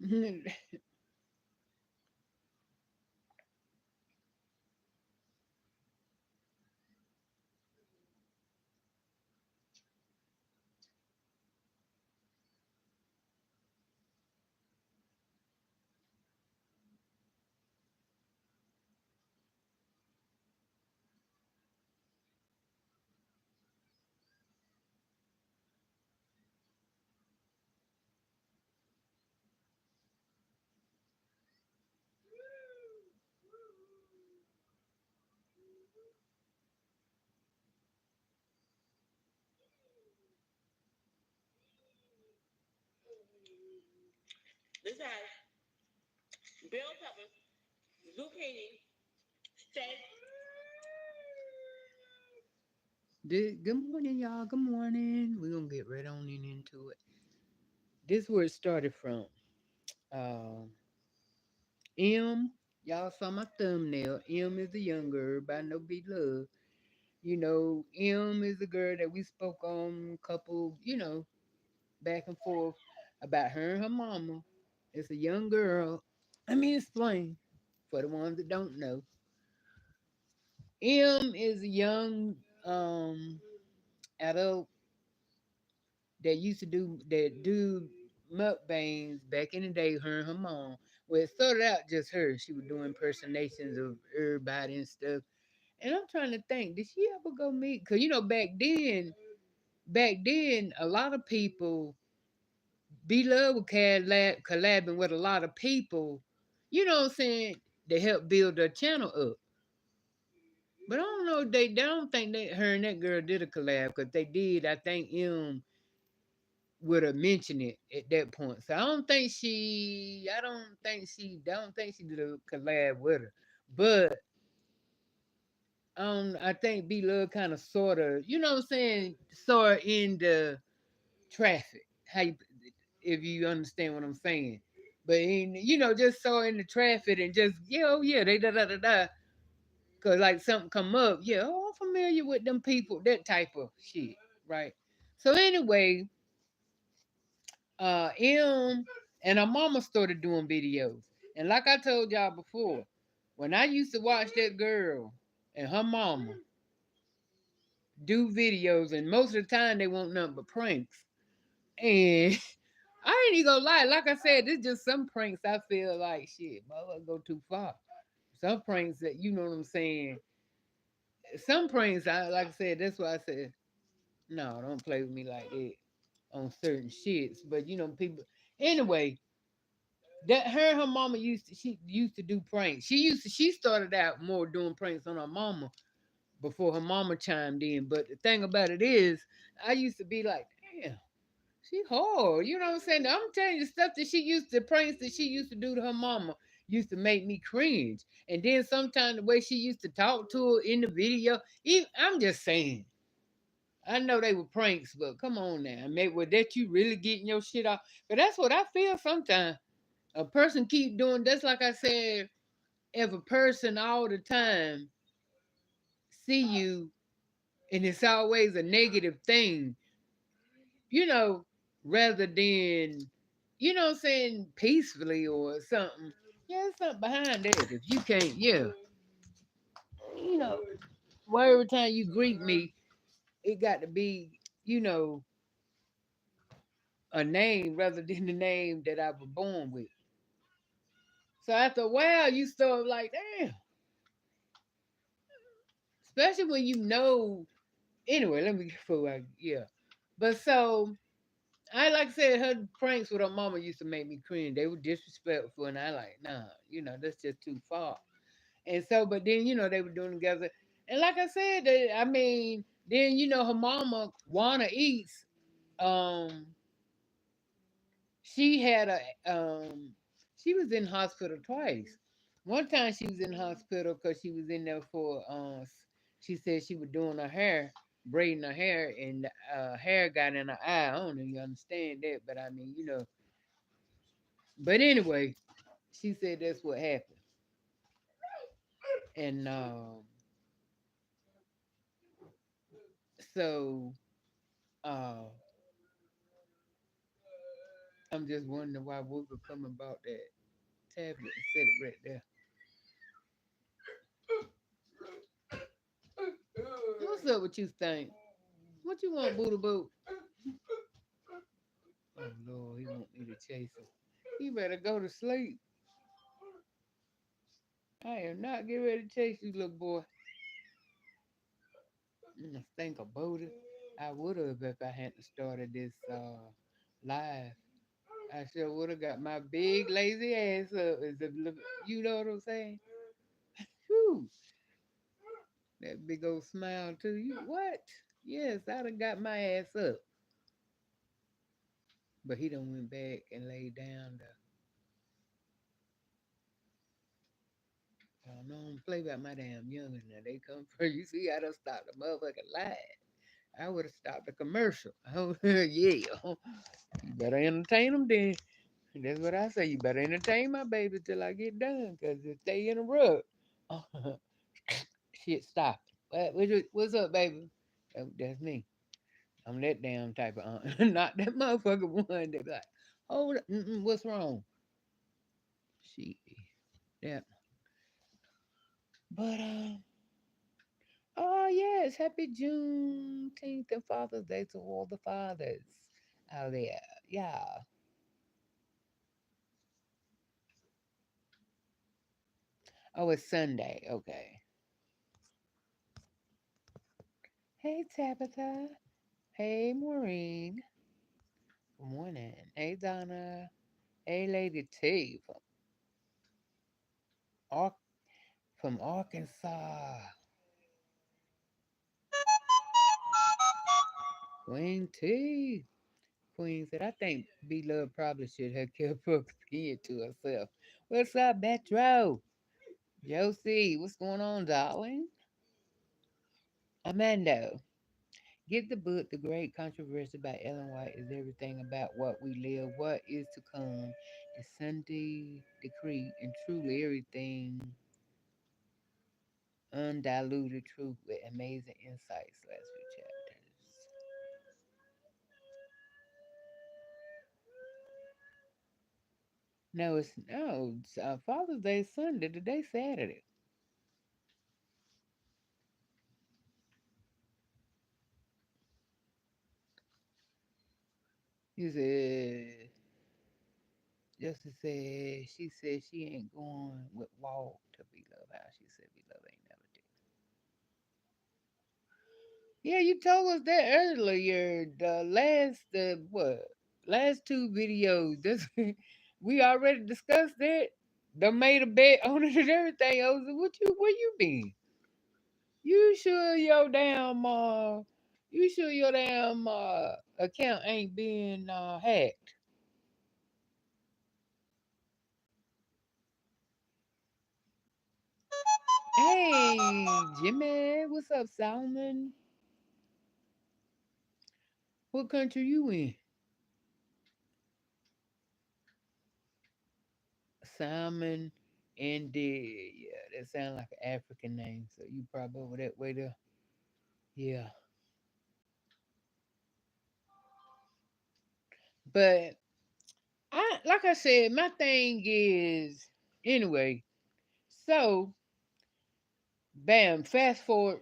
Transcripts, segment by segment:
This has bell peppers, zucchini, steak. Good morning, y'all. Good morning. We're gonna get right on into it. This where it started from. Uh, M, y'all saw my thumbnail. M is the young girl by No Be Love. You know, M is the girl that we spoke on a couple, back and forth about her and her mama. It's a young girl. Let me explain for the ones that don't know. M is a young adult that do mukbangs back in the day, her and her mom. Well, it started out just her. She was doing impersonations of everybody and stuff. And I'm trying to think, did she ever go meet? Cause back then, a lot of people, B Love was collabing with a lot of people. You know what I'm saying? To help build their channel up. But I don't know. They don't think that her and that girl did a collab. Cause they did. I think would have mentioned it at that point. So I don't think she did a collab with her. But I think B Love kind of sort of, you know what I'm saying, sort of in the traffic. How you, if you understand what I'm saying. But just saw in the traffic and just oh yeah, they da da da da. Cause like something come up, yeah, oh I'm familiar with them people, that type of shit, right? So anyway, M and her mama started doing videos. And like I told y'all before, when I used to watch that girl and her mama do videos, and most of the time they want nothing but pranks. And I ain't even gonna lie, like I said, this just some pranks I feel like shit, mother go too far. Some pranks that you know what I'm saying. Some pranks I like I said, that's why I said, no, don't play with me like that on certain shits. But people anyway, that her and her mama she used to do pranks. She started out more doing pranks on her mama before her mama chimed in. But the thing about it is, I used to be like, damn, she hard. You know what I'm saying? I'm telling you, stuff that she used to pranks that she used to do to her mama used to make me cringe. And then sometimes the way she used to talk to her in the video, I'm just saying. I know they were pranks, but come on now. Maybe with that you really getting your shit off. But that's what I feel sometimes. A person keep doing that's like I said, if a person all the time see you and it's always a negative thing, you know, rather than what I'm saying, peacefully or something. Yeah, there's something behind that. If you can't, yeah. You know, why every time you greet me, it got to be, you know, a name rather than the name that I was born with. So after a while you start like, damn. Especially when you know. Anyway, let me get forward. Yeah. But so I like I said, her pranks with her mama used to make me cringe. They were disrespectful, and I like, nah, that's just too far. And so, but then they were doing together, and like I said, I mean, then her mama wanna eats. Um, she had she was in hospital twice. One time she was in hospital because she was in there for she said she was doing her hair, braiding her hair, and hair got in her eye. I don't know if you understand that, but I mean, But anyway, she said that's what happened, and so uh, I'm just wondering why Wooker come and bought that tablet and set it right there. What's up with you think? What you want, Booty Boot? Oh Lord, he want me to chase him. You better go to sleep. I am not getting ready to chase you, little boy. Think about it. I would have if I hadn't started this live. I sure would have got my big lazy ass up. You know what I'm saying? Whew, that big old smile too. You what? Yes, I done got my ass up. But he done went back and laid down. I don't play about my damn youngin' now. They come for you. See, I done stopped the motherfucking live. I would have stopped the commercial. Oh, yeah. You better entertain them then. That's what I say. You better entertain my baby till I get done. Because if they interrupt, shit, stop. What's up, baby? That's me. I'm that damn type of aunt. Not that motherfucker one that be like, hold up, what's wrong? Shit. Yeah. But, oh, yes, happy Juneteenth and Father's Day to all the fathers out there. Yeah. Oh, it's Sunday. Okay. Hey, Tabitha. Hey, Maureen. Good morning. Hey, Donna. Hey, Lady T Ar- from Arkansas. Queen T. Queen said, I think B Love probably should have kept her opinion to herself. What's up, Metro? Josie, what's going on, darling? Amanda. Get the book, The Great Controversy by Ellen White is everything about what we live, what is to come, the Sunday decree, and truly everything undiluted truth with amazing insights. Last few chapters. No, it's Father's Day Sunday. Today Saturday. He said, Justice said, she said she ain't going with Walt to Be Love House. She said Be Love ain't never did. Yeah, you told us that earlier. The what? Last two videos. This we already discussed that. They made a bet on it and everything. I was like, where you been? You sure your damn account ain't being hacked? Hey, Jimmy, what's up, Salmon? What country you in? Salmon and Dead. Yeah, that sounds like an African name. So you probably over that way there. Yeah. But like I said, my thing is anyway. So bam, fast forward.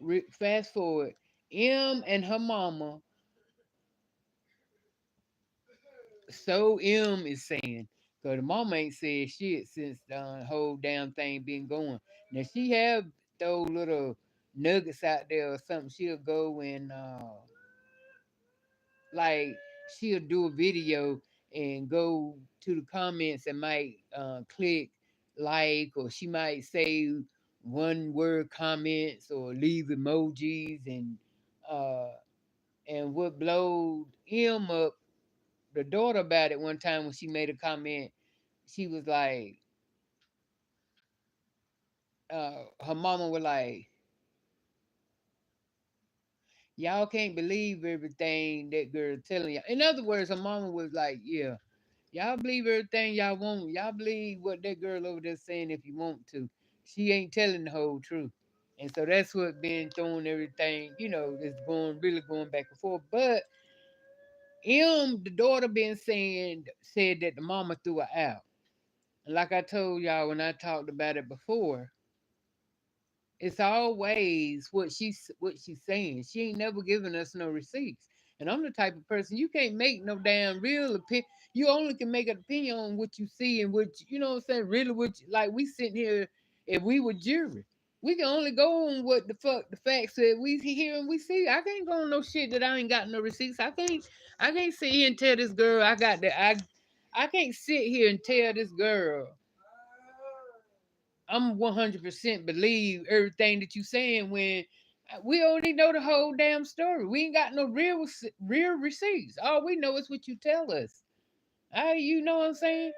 And her mama. So is saying, cause the mama ain't said shit since the whole damn thing been going. Now she have those little nuggets out there or something. She'll go and like she'll do a video and go to the comments and might click like, or she might say one word comments or leave emojis uh and what blowed him up the daughter about it one time when she made a comment. She was like her mama was like, y'all can't believe everything that girl telling y'all. In other words, her mama was like, yeah, y'all believe everything y'all want. Y'all believe what that girl over there saying if you want to. She ain't telling the whole truth. And so that's what been throwing everything, it's going really going back and forth. But The daughter, been said that the mama threw her out. And like I told y'all when I talked about it before, it's always what she's saying. She ain't never given us no receipts. And I'm the type of person you can't make no damn real opinion. You only can make an opinion on what you see and you know what I'm saying. Really, like we sitting here, if we were jury, we can only go on what the fuck the facts that we hear and we see. I can't go on no shit that I ain't got no receipts. I can't sit here and tell this girl I got that I can't sit here and tell this girl I'm 100% believe everything that you saying when we only know the whole damn story. We ain't got no real receipts. All we know is what you tell us. You know what I'm saying?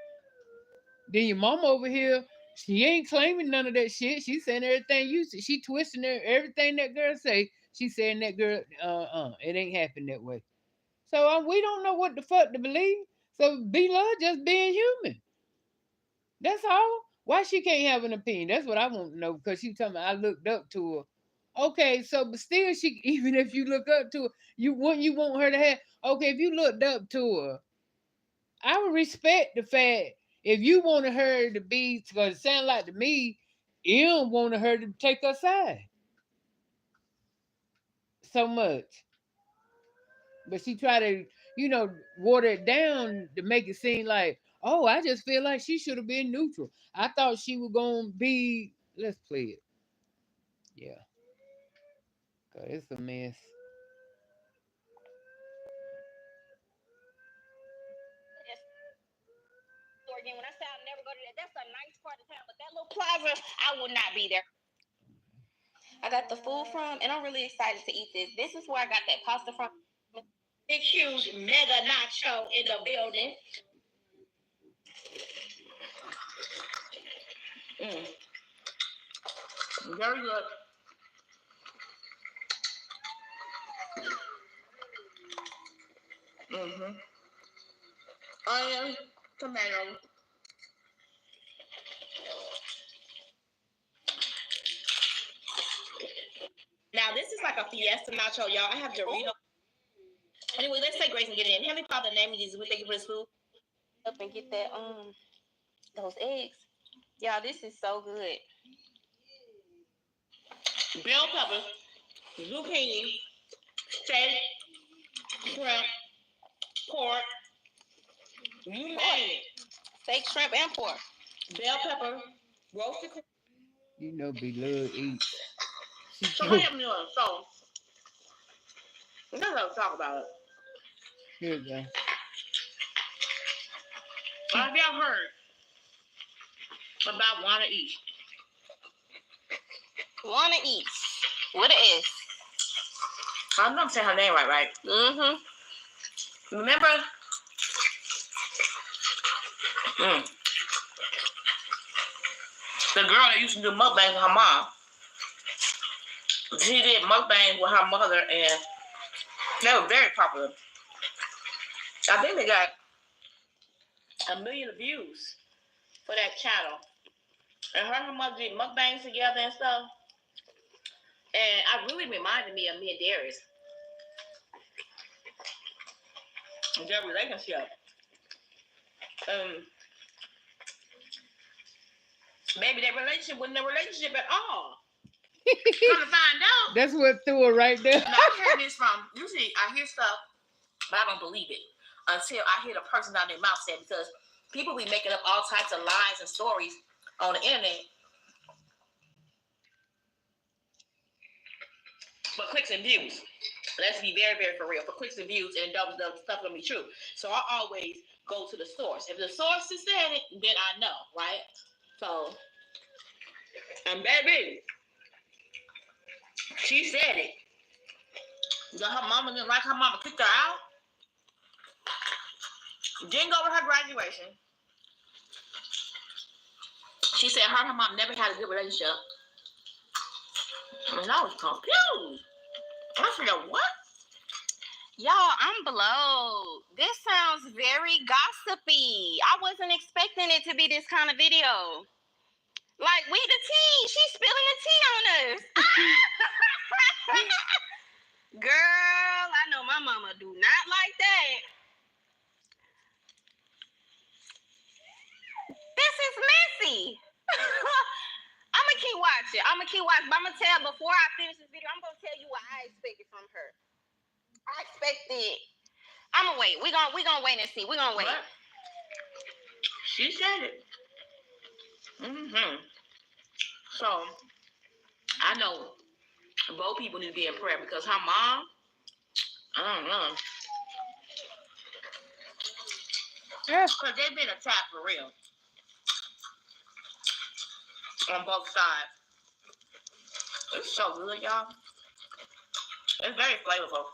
Then your mama over here, she ain't claiming none of that shit. She saying everything she twisting everything that girl say. She saying that girl, it ain't happened that way. So we don't know what the fuck to believe. So be love just being human. That's all. Why she can't have an opinion? That's what I want to know because she told me I looked up to her. Okay, so but still, she even if you look up to her, you want her to have. Okay, if you looked up to her, I would respect the fact if you wanted her to be because it sound like to me, you wanted her to take her side so much, but she try to water it down to make it seem like I just feel like she should have been neutral. I thought she was gonna be. Let's play it. Yeah, cause it's a mess. Store again. When I say I'll never go to that, that's a nice part of town. But that little plaza, I will not be there. I got the food from, and I'm really excited to eat this. This is where I got that pasta from. Big, huge, mega nacho in the building. Very good. Onion, tomato. Now this is like a fiesta nacho, y'all. I have Dorito. Anyway, let's say grace and get it in. Heavenly Father, name of Jesus, we thank you for this food. Up and get that those eggs. Y'all, this is so good. Bell peppers, zucchini, steak, shrimp, pork. You name it. Steak, shrimp, and pork. Bell pepper, roasted. Be love eats. So what am I doing? So let's talk about it. Here we go. Have y'all heard about Wanna Eat? Wanna Eat. What it is? I'm not saying her name right? Remember? The girl that used to do mukbangs with her mom. She did mukbangs with her mother, and they were very popular. I think they got 1 million views for that channel. And her and her mother did mukbangs together and stuff. And I really reminded me of me and Darius. Their relationship. Maybe their relationship wasn't a relationship at all. Come to find out. That's what threw her right there. Now, I heard this from, usually I hear stuff, but I don't believe it until I hear the person out their mouth say it, because people be making up all types of lies and stories on the internet for clicks and views. Let's be very, very for real. For clicks and views, and the stuff gonna be true. So I always go to the source. If the source is saying it, then I know, right? So, and baby, she said it. Her mama didn't like her mama kicked her out. Didn't go to her graduation. She said her and her mom never had a good relationship. And I was confused. I said, what? Y'all, I'm Blove. This sounds very gossipy. I wasn't expecting it to be this kind of video. Like, we the tea. She's spilling the tea on us. Girl, I know my mama do not like that. This is messy. I'm gonna keep watching. But I'm gonna tell before I finish this video. I'm gonna tell you what I expected from her. I expected. I'm gonna wait. We gonna wait and see. We gonna wait. What? She said it. So I know both people need to be in prayer because her mom, I don't know. Because they've been attacked for real. On both sides. It's so good, y'all. It's very flavorful.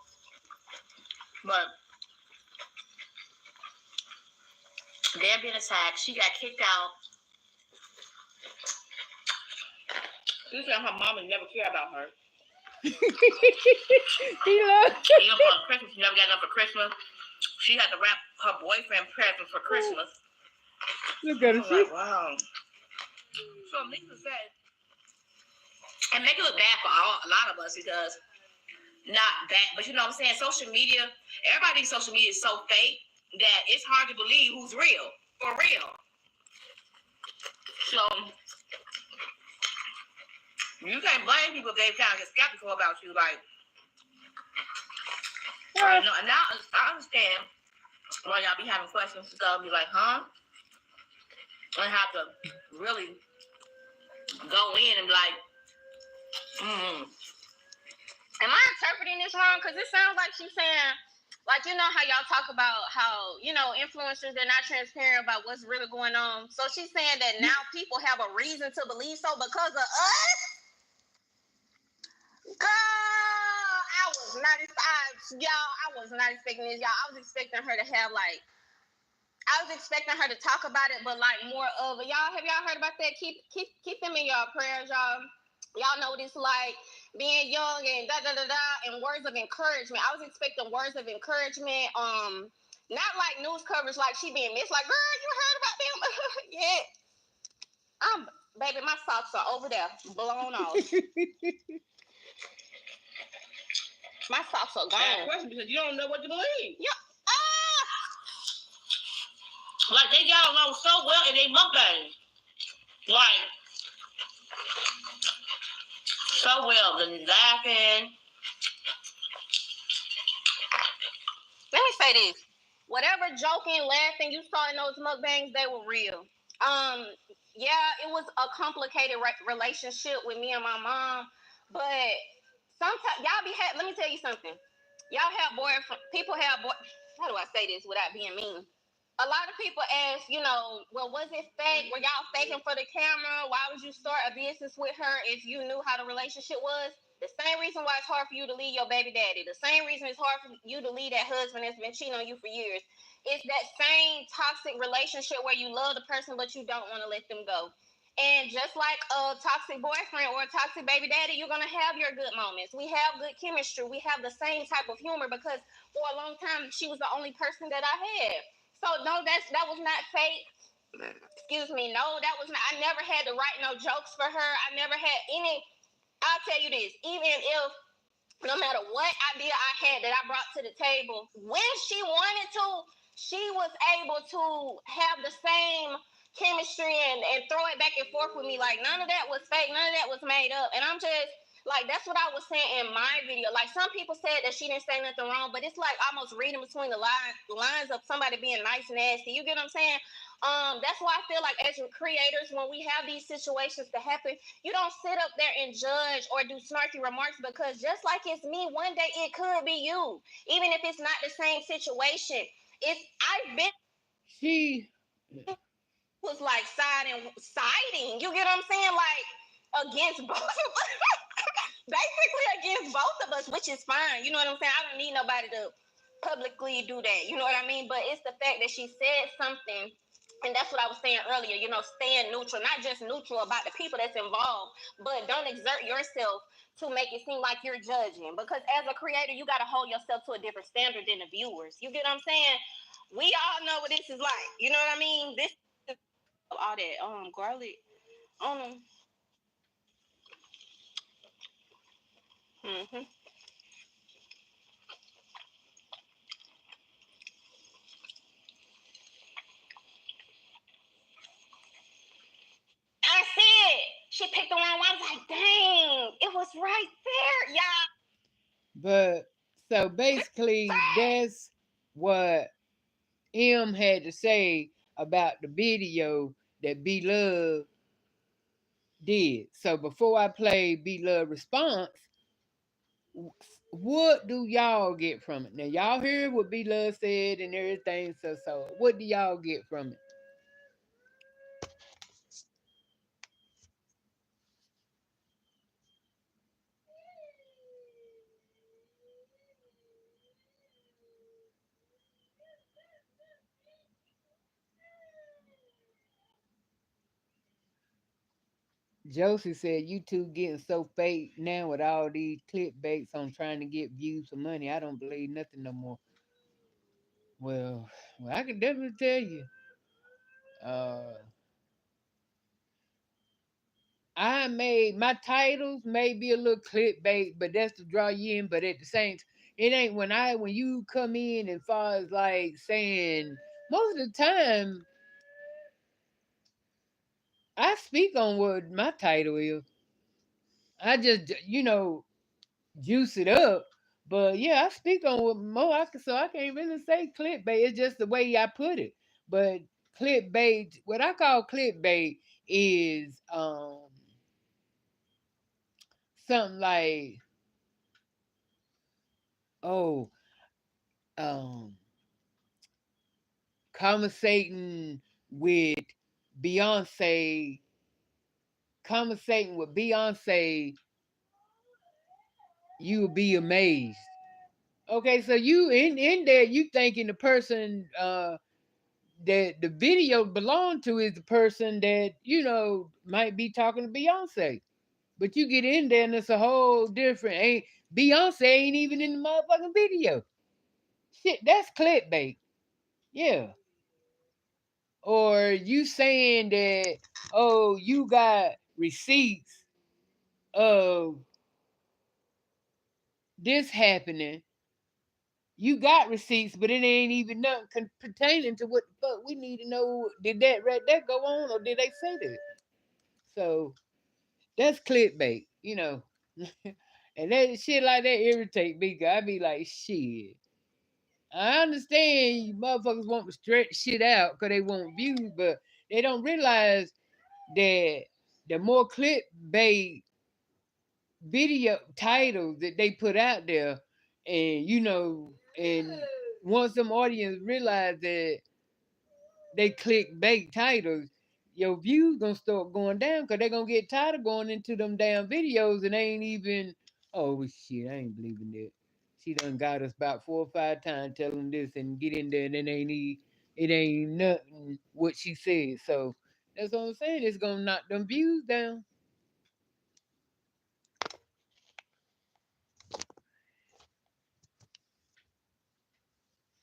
But they're being attacked. She got kicked out. She said her mama never cared about her. Even for Christmas, she never got enough for Christmas. She had to wrap her boyfriend presents for Christmas. Look at her. Like, wow. So Lisa said, and make it look bad for a lot of us because not bad, but you know what I'm saying? Social media, everybody's social media is so fake that it's hard to believe who's real, for real. So you can't blame people if they kind of get skeptical about you. Like, I know, and now I understand why y'all be having questions and stuff. Be like, huh? And have to really go in and be like, Am I interpreting this wrong? Because it sounds like she's saying, like, you know how y'all talk about how, you know, influencers, they're not transparent about what's really going on. So she's saying that now people have a reason to believe so because of us? Girl, I was not expecting this, y'all. I was expecting her to have, like, I was expecting her to talk about it, but like more of it. Y'all, have y'all heard about that? Keep them in y'all prayers, y'all. Y'all know what it's like being young and and words of encouragement. I was expecting words of encouragement. Not like news coverage like she being missed. Like, girl, you heard about them? Yeah. Baby, my socks are over there, blown off. My socks are gone. Question because you don't know what to believe. Yeah. Like they got along so well in they mukbang. Like so well, the laughing. Let me say this. Whatever joking, laughing you saw in those mukbangs, they were real. Yeah, it was a complicated relationship with me and my mom, but sometimes y'all let me tell you something. Y'all have people have how do I say this without being mean? A lot of people ask, you know, well, was it fake? Were y'all faking for the camera? Why would you start a business with her if you knew how the relationship was? The same reason why it's hard for you to leave your baby daddy. The same reason it's hard for you to leave that husband that's been cheating on you for years. It's that same toxic relationship where you love the person, but you don't want to let them go. And just like a toxic boyfriend or a toxic baby daddy, you're going to have your good moments. We have good chemistry. We have the same type of humor because for a long time, she was the only person that I had. So no, that was not fake. Excuse me. No, that was not. I never had to write no jokes for her. I never had any. I'll tell you this. Even if no matter what idea I had that I brought to the table, when she wanted to, she was able to have the same chemistry and throw it back and forth with me. Like none of that was fake. None of that was made up. And I'm just. Like, that's what I was saying in my video. Like, some people said that she didn't say nothing wrong, but it's like almost reading between the lines of somebody being nice and nasty. You get what I'm saying? That's why I feel like as creators, when we have these situations to happen, you don't sit up there and judge or do snarky remarks because just like it's me, one day it could be you. Even if it's not the same situation. I've been... She was like siding. You get what I'm saying? Like, against both of us. Basically against both of us, which is fine. You know what I'm saying? I don't need nobody to publicly do that. You know what I mean? But it's the fact that she said something, and that's what I was saying earlier, you know, staying neutral, not just neutral about the people that's involved, but don't exert yourself to make it seem like you're judging. Because as a creator, you got to hold yourself to a different standard than the viewers. You get what I'm saying? We all know what this is like. You know what I mean? This is all that garlic on them. Mm-hmm. she picked the wrong one. I was like, dang, it was right there, y'all. But so basically, that's what M had to say about the video that Blove did. So before I play Blove response, what do y'all get from it? Now y'all hear what Blove said and everything. So what do y'all get from it? Josie said, "You two getting so fake now with all these clickbaits on trying to get views for money. I don't believe nothing no more." Well, I can definitely tell you. Uh, I made my titles may be a little clickbait, but that's to draw you in. But at the same, it ain't when you come in and far as like saying most of the time I speak on what my title is. I just juice it up. But yeah, I speak on what more I can, so I can't really say clickbait. It's just the way I put it. But clickbait, what I call clickbait is something like, oh, um conversating with Beyonce, conversating with Beyonce, you will be amazed. Okay, so you in there, you thinking the person that the video belonged to is the person that might be talking to Beyonce, but you get in there and it's a whole different. Ain't Beyonce ain't even in the motherfucking video. Shit, that's clickbait. Yeah. Or you saying that, oh, you got receipts of this happening. You got receipts, but it ain't even nothing pertaining to what the fuck we need to know. Did that right there go on, or did they say that? So that's clickbait. And that shit like that irritate me. I be like, shit. I understand you motherfuckers want to stretch shit out because they want views, but they don't realize that the more clickbait video titles that they put out there, and once some audience realize that they clickbait titles, your views gonna start going down because they're gonna get tired of going into them damn videos and they ain't even, oh shit, I ain't believing that. She done got us about 4 or 5 times telling this and get in there and it ain't nothing what she said. So that's what I'm saying. It's gonna knock them views down.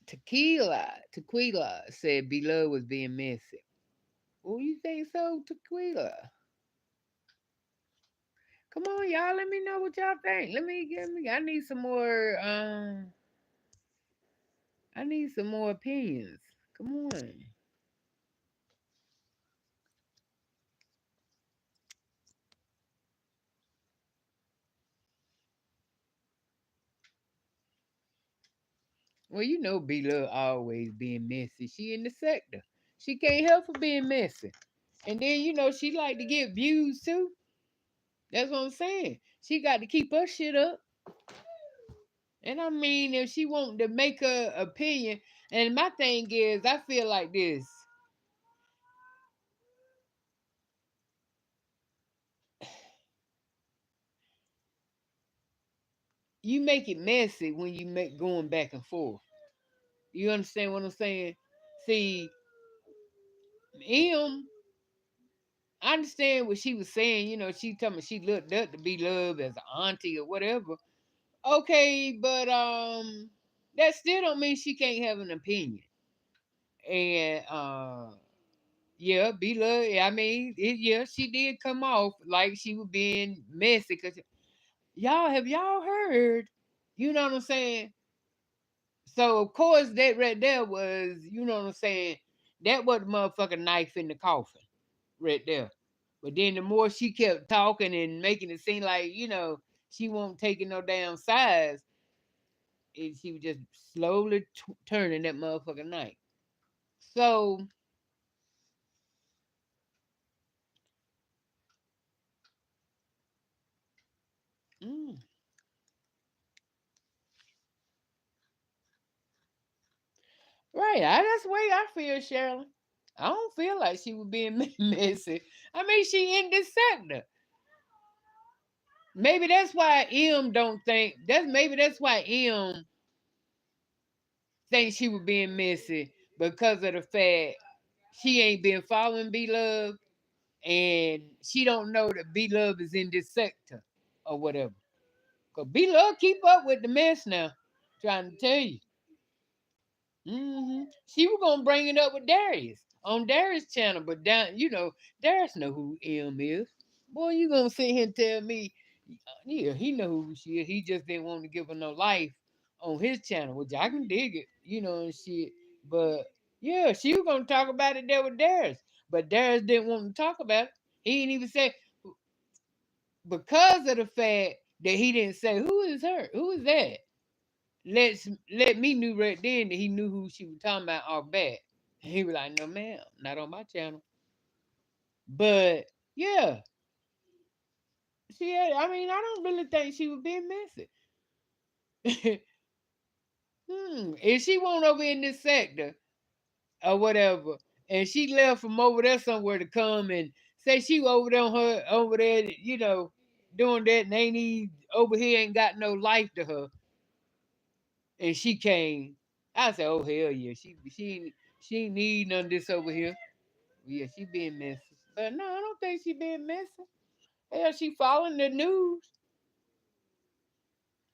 Tequila said Beloved was being messy. Oh, you think so, Tequila? Come on, y'all. Let me know what y'all think. I need some more. I need some more opinions. Come on. Well, B-Love always being messy. She in the sector. She can't help for being messy. And then she like to get views too. That's what I'm saying. She got to keep her shit up. And I mean, if she want to make her opinion, and my thing is, I feel like this. You make it messy when you make going back and forth. You understand what I'm saying? See, M, I understand what she was saying. She told me she looked up to Blove as an auntie or whatever. Okay, but that still don't mean she can't have an opinion. And yeah, Blove. I mean, yeah, she did come off like she was being messy. Cause have y'all heard? You know what I'm saying? So of course that right there was, you know what I'm saying? That was the motherfucking knife in the coffin, right there. But then the more she kept talking and making it seem like, she won't take no damn sides, and she was just slowly turning that motherfucking night. So, mm, right, that's the way I feel, Shirley. I don't feel like she was being messy. I mean, she in this sector. Maybe that's why M don't think that's why M thinks she was being messy, because of the fact she ain't been following B Love, and she don't know that B Love is in this sector or whatever. Cause B Love keep up with the mess now. Trying to tell you. She was gonna bring it up with Darius on Darius' channel, but Darius know who M is. Boy, you gonna sit here and tell me, yeah, he know who she is. He just didn't want to give her no life on his channel, which I can dig it, and shit. But yeah, she was gonna talk about it there with Darius, but Darius didn't want to talk about it. He didn't even say, because of the fact that he didn't say who is her, who is that. Let me knew right then that he knew who she was talking about off bat. He was like, no ma'am, not on my channel. But yeah, I mean, I don't really think she was being messy. If she won't over in this sector or whatever, and she left from over there somewhere to come and say she over there over there, doing that, and ain't even over here, ain't got no life to her, and she came, I said, oh hell yeah, she ain't need none of this over here. Yeah, she being messy. But no, I don't think she being messy. Hell, she following the news,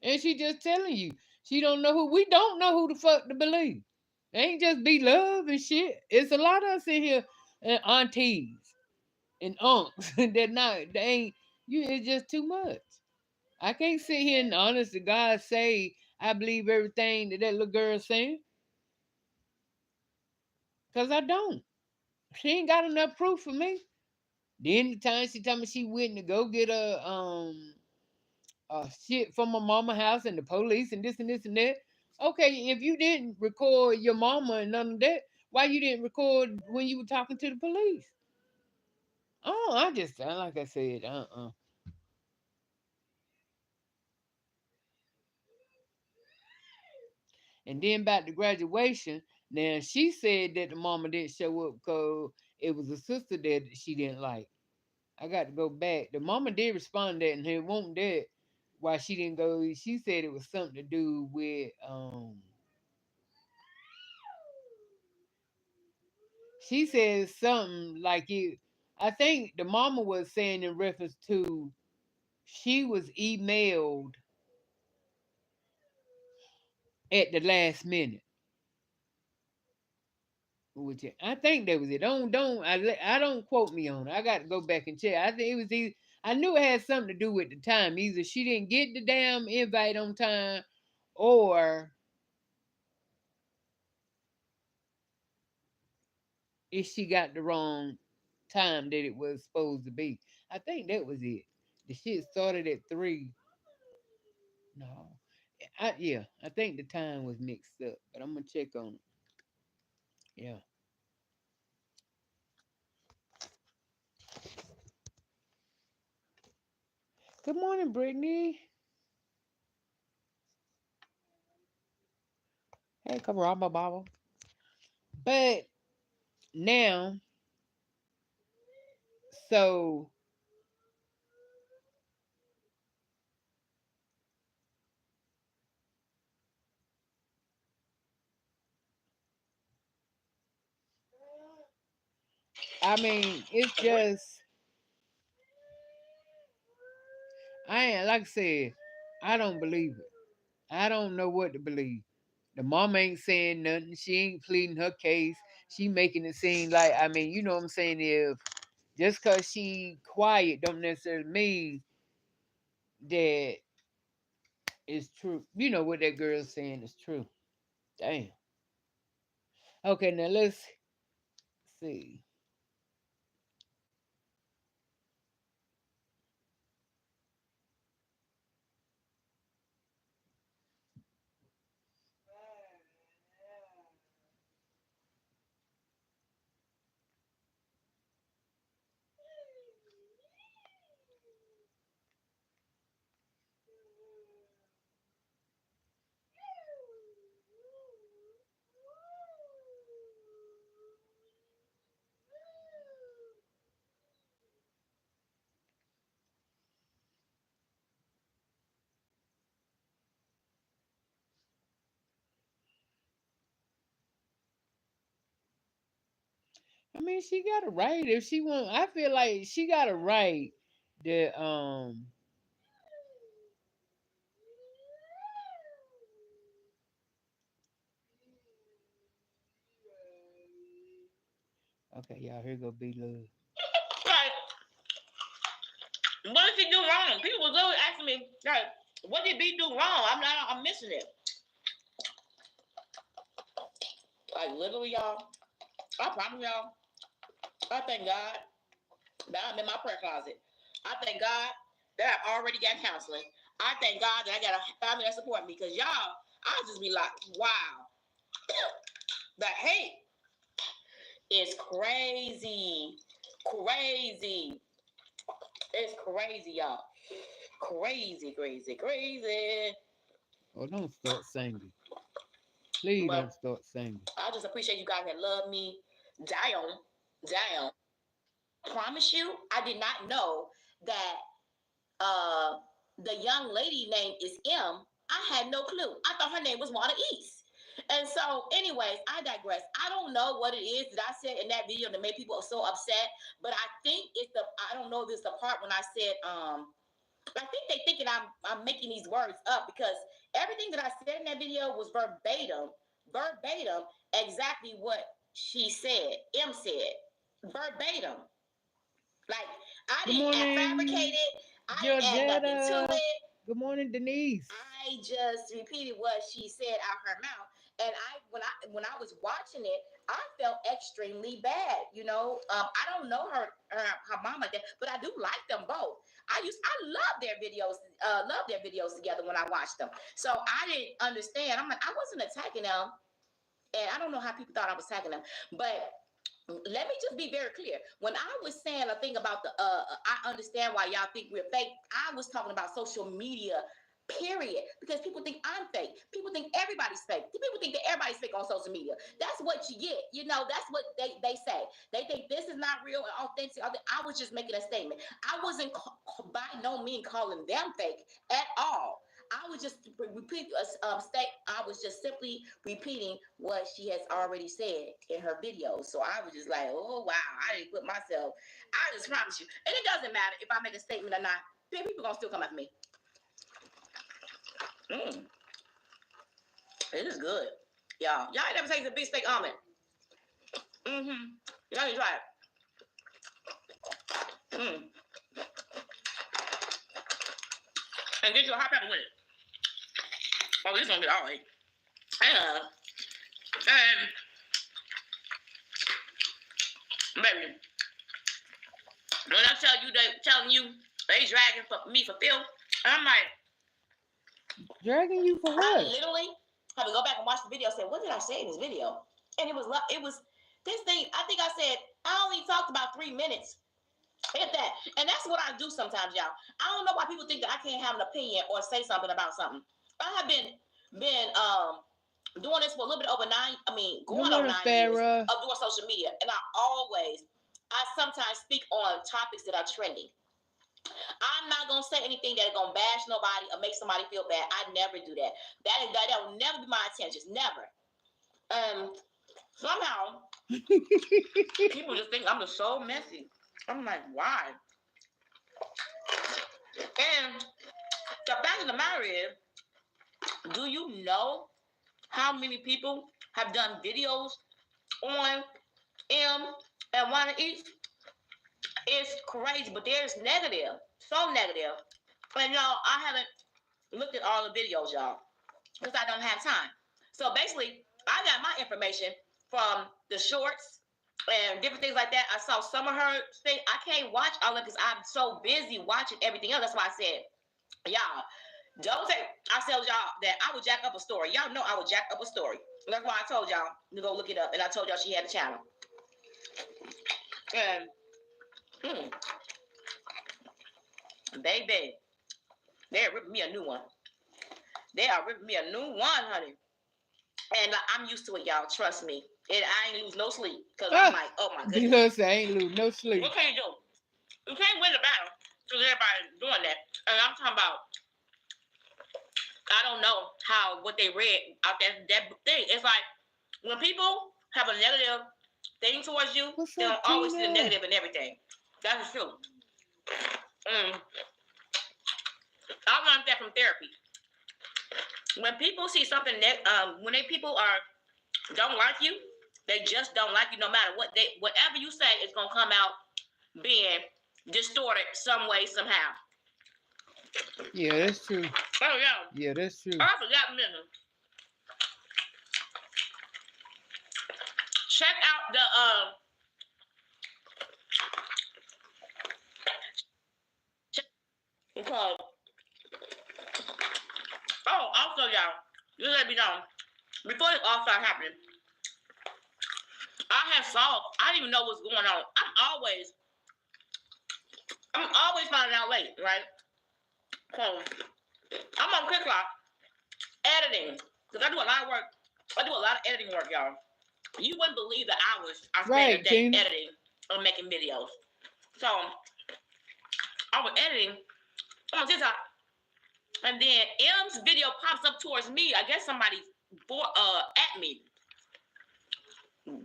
and she just telling you she don't know who. We don't know who the fuck to believe. It ain't just be love and shit. It's a lot of us in here, and aunties and unks that not they ain't you. It's just too much. I can't sit here and honest to God say I believe everything that little girl's saying, cause I don't. She ain't got enough proof for me. Then the time she told me she went to go get shit from my mama house and the police and this and this and that. Okay, if you didn't record your mama and none of that, why you didn't record when you were talking to the police? Oh, I just like I said, And then about the graduation, now she said that the mama didn't show up because it was a sister that she didn't like. I got to go back. The mama did respond to that, and it wasn't that why she didn't go. She said it was something to do with she said something like it. I think the mama was saying in reference to she was emailed at the last minute. Which I think that was it. I don't quote me on it. I got to go back and check. I think it was either, I knew it had something to do with the time. Either she didn't get the damn invite on time, or if she got the wrong time that it was supposed to be. I think that was it. The shit started at 3. No, I think the time was mixed up, but I'm gonna check on it. Yeah. Good morning, Brittany. Hey, come on, Baba. But now, so I mean, it's just I ain't like I said, I don't believe it. I don't know what to believe. The mom ain't saying nothing. She ain't pleading her case. She making it seem like, I mean, you know what I'm saying? If just cause she quiet don't necessarily mean that it's true. You know what that girl's saying is true. Damn. Okay, now let's see. I mean, she got a right if she want. I feel like she got a right that Okay, y'all, here go B Love. Like, what did she do wrong? People was always asking me, like, what did B do wrong? I'm missing it. Like, literally, y'all, I promise y'all, I thank God that I'm in my prayer closet. I thank God that I've already got counseling. I thank God that I got a family that support me. Because y'all, I'll just be like, wow. The hate is crazy. Crazy. It's crazy, y'all. Crazy, crazy, crazy. Oh, don't start singing. Please But don't start singing. I just appreciate you guys that love me. Down. Down. Promise you, I did not know that the young lady name is M. I had no clue. I thought her name was Wanda East. And so, anyways, I digress. I don't know what it is that I said in that video that made people so upset, but I think it's I don't know if it's the part when I said, I think they thinking I'm making these words up because everything that I said in that video was verbatim, exactly what she said, M said, verbatim. Like, I Good didn't morning, fabricate it. I didn't add nothing to Georgetta. it. Good morning, Denise. I just repeated what she said out her mouth. And when I was watching it, I felt extremely bad. You know, I don't know her mama, but I do like them both. I love their videos together when I watched them. So I didn't understand. I'm like, I wasn't attacking them, and I don't know how people thought I was attacking them, but let me just be very clear. When I was saying a thing about I understand why y'all think we're fake. I was talking about social media, period. Because people think I'm fake. People think everybody's fake. People think that everybody's fake on social media. That's what you get. You know, that's what they say. They think this is not real and authentic. I was just making a statement. I wasn't by no means calling them fake at all. I was just repeat I was just simply repeating what she has already said in her videos. So I was just like, oh wow, I didn't put myself. I just promise you, and it doesn't matter if I make a statement or not. People gonna still come after me. It is good, y'all. Y'all ain't never tasted a beef steak omelet. Y'all need to try it. And get you a hot pepper with it. Oh, this gonna get all right. And baby, when I tell you that telling you they dragging for me for Phil, I'm like, Dragging you for I what? literally have to go back and watch the video and say, what did I say in this video? And it was this thing, I think I said, I only talked about 3 minutes. Hit that. And that's what I do sometimes, y'all. I don't know why people think that I can't have an opinion or say something about something. I have been doing this for a little bit over going on 9 years of doing social media. And I sometimes speak on topics that are trending. I'm not gonna say anything that's gonna bash nobody or make somebody feel bad. I never do that. That will never be my intentions. Never. Somehow people just think I'm just so messy. I'm like, why? And the fact of the matter is, do you know how many people have done videos on M and one of each? It's crazy, but there's negative, so negative. And y'all, I haven't looked at all the videos, y'all, because I don't have time. So basically, I got my information from the shorts and different things like that. I saw some of her thing. I can't watch all of it because I'm so busy watching everything else. That's why I said, y'all, don't say I told y'all that I would jack up a story. Y'all know I would jack up a story. That's why I told y'all to go look it up. And I told y'all she had a channel. And baby, they're ripping me a new one. They are ripping me a new one, honey. And I'm used to it, y'all. Trust me. And I ain't lose no sleep. Because I'm like, oh my goodness. Because I ain't lose no sleep. What can you do? You can't win the battle because everybody's doing that. And I'm talking about, I don't know what they read out that thing. It's like when people have a negative thing towards you, What's they'll up, always see the Tina? negative in everything. That's true. I learned that from therapy. When people see something, when people don't like you, they just don't like you. No matter whatever you say, it's gonna come out being distorted some way, somehow. Yeah, that's true. Oh yeah. Yeah, that's true. I forgot a minute. Check out the because also y'all, just let me know before this all started happening. I didn't even know what's going on. I'm always finding out late, right? So I'm on TikTok editing because I do a lot of work. I do a lot of editing work, y'all. You wouldn't believe the hours I spend a day editing or making videos. So I was editing on TikTok, and then M's video pops up towards me. I guess somebody's at me.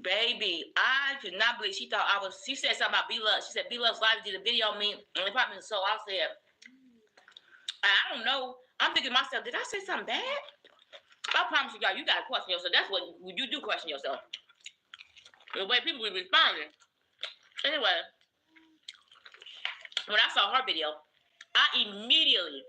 Baby, I could not believe she said something about B-Love. She said B-Love's live did a video on me, and it popped me. So I said, I don't know. I'm thinking to myself, did I say something bad? I promise you, y'all, you gotta question yourself. That's what you do, question yourself. The way people be responding. Anyway, when I saw her video, I immediately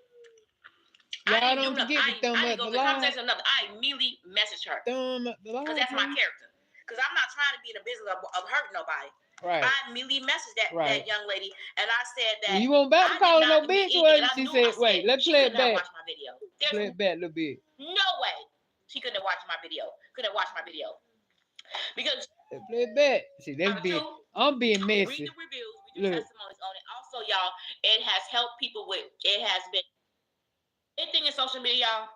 Y'all don't forget to thumb up the live. I immediately messaged her. Thumb up the live. Because that's my character. Because I'm not trying to be in the business of hurting nobody. Right. I immediately messaged that young lady, and I said that you won't about to call no bitch, was she said, wait, let's play it back. Watch my video. Play it back a little bit. No way she couldn't watch my video. Because play it back. See, I'm being messy. Read the reviews, read the testimonies on it. Also, y'all, it has helped people it has been anything in social media, y'all.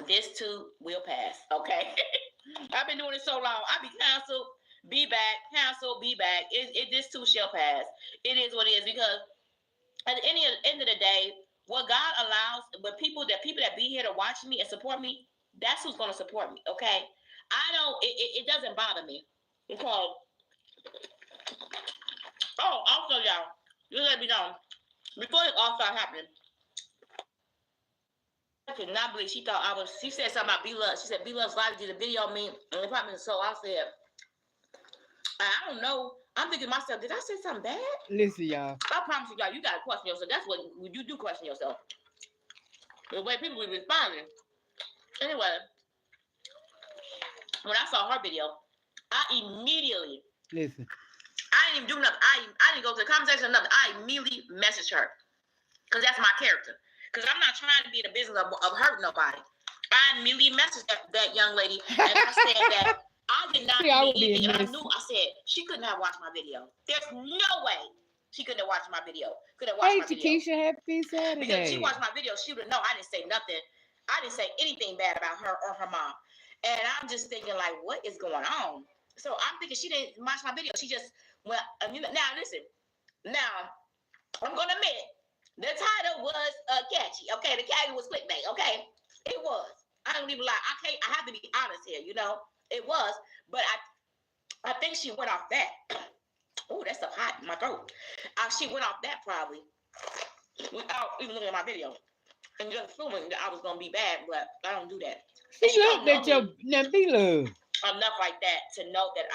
This too will pass, okay? I've been doing it so long. I be canceled, be back, cancel, be back. This too shall pass. It is what it is, because at the end of the day, what God allows, but people that be here to watch me and support me, that's who's gonna support me, okay? It doesn't bother me. Because also y'all, just let me know, before this all started happening, I could not believe she said something about B-Love. She said B-Love's live did a video on me, and it popped me. So I said, I don't know. I'm thinking to myself, did I say something bad? Listen, y'all. I promise you, y'all, you gotta question yourself. That's what you do, question yourself. The way people be responding. Anyway, when I saw her video, I immediately I didn't even do nothing. I didn't go to the comment section or nothing. I immediately messaged her. Because that's my character. Because I'm not trying to be in the business of hurting nobody. I immediately messaged that young lady, and I said that I did not mean anything. And I knew, I said, she couldn't have watched my video. There's no way she couldn't have watched my video. Hey, Takesha, happy Saturday. Because she watched my video, she would know I didn't say nothing. I didn't say anything bad about her or her mom. And I'm just thinking, like, what is going on? So I'm thinking she didn't watch my video. She just, now listen. Now, I'm going to admit, the title was catchy. Okay, the title was clickbait. Okay, it was. I don't even lie. I have to be honest here. It was. But I think she went off that. Oh, that's so hot in my throat. She went off that probably without even looking at my video and just assuming that I was gonna be bad. But I don't do that. She looked at your B-Love enough like that to know that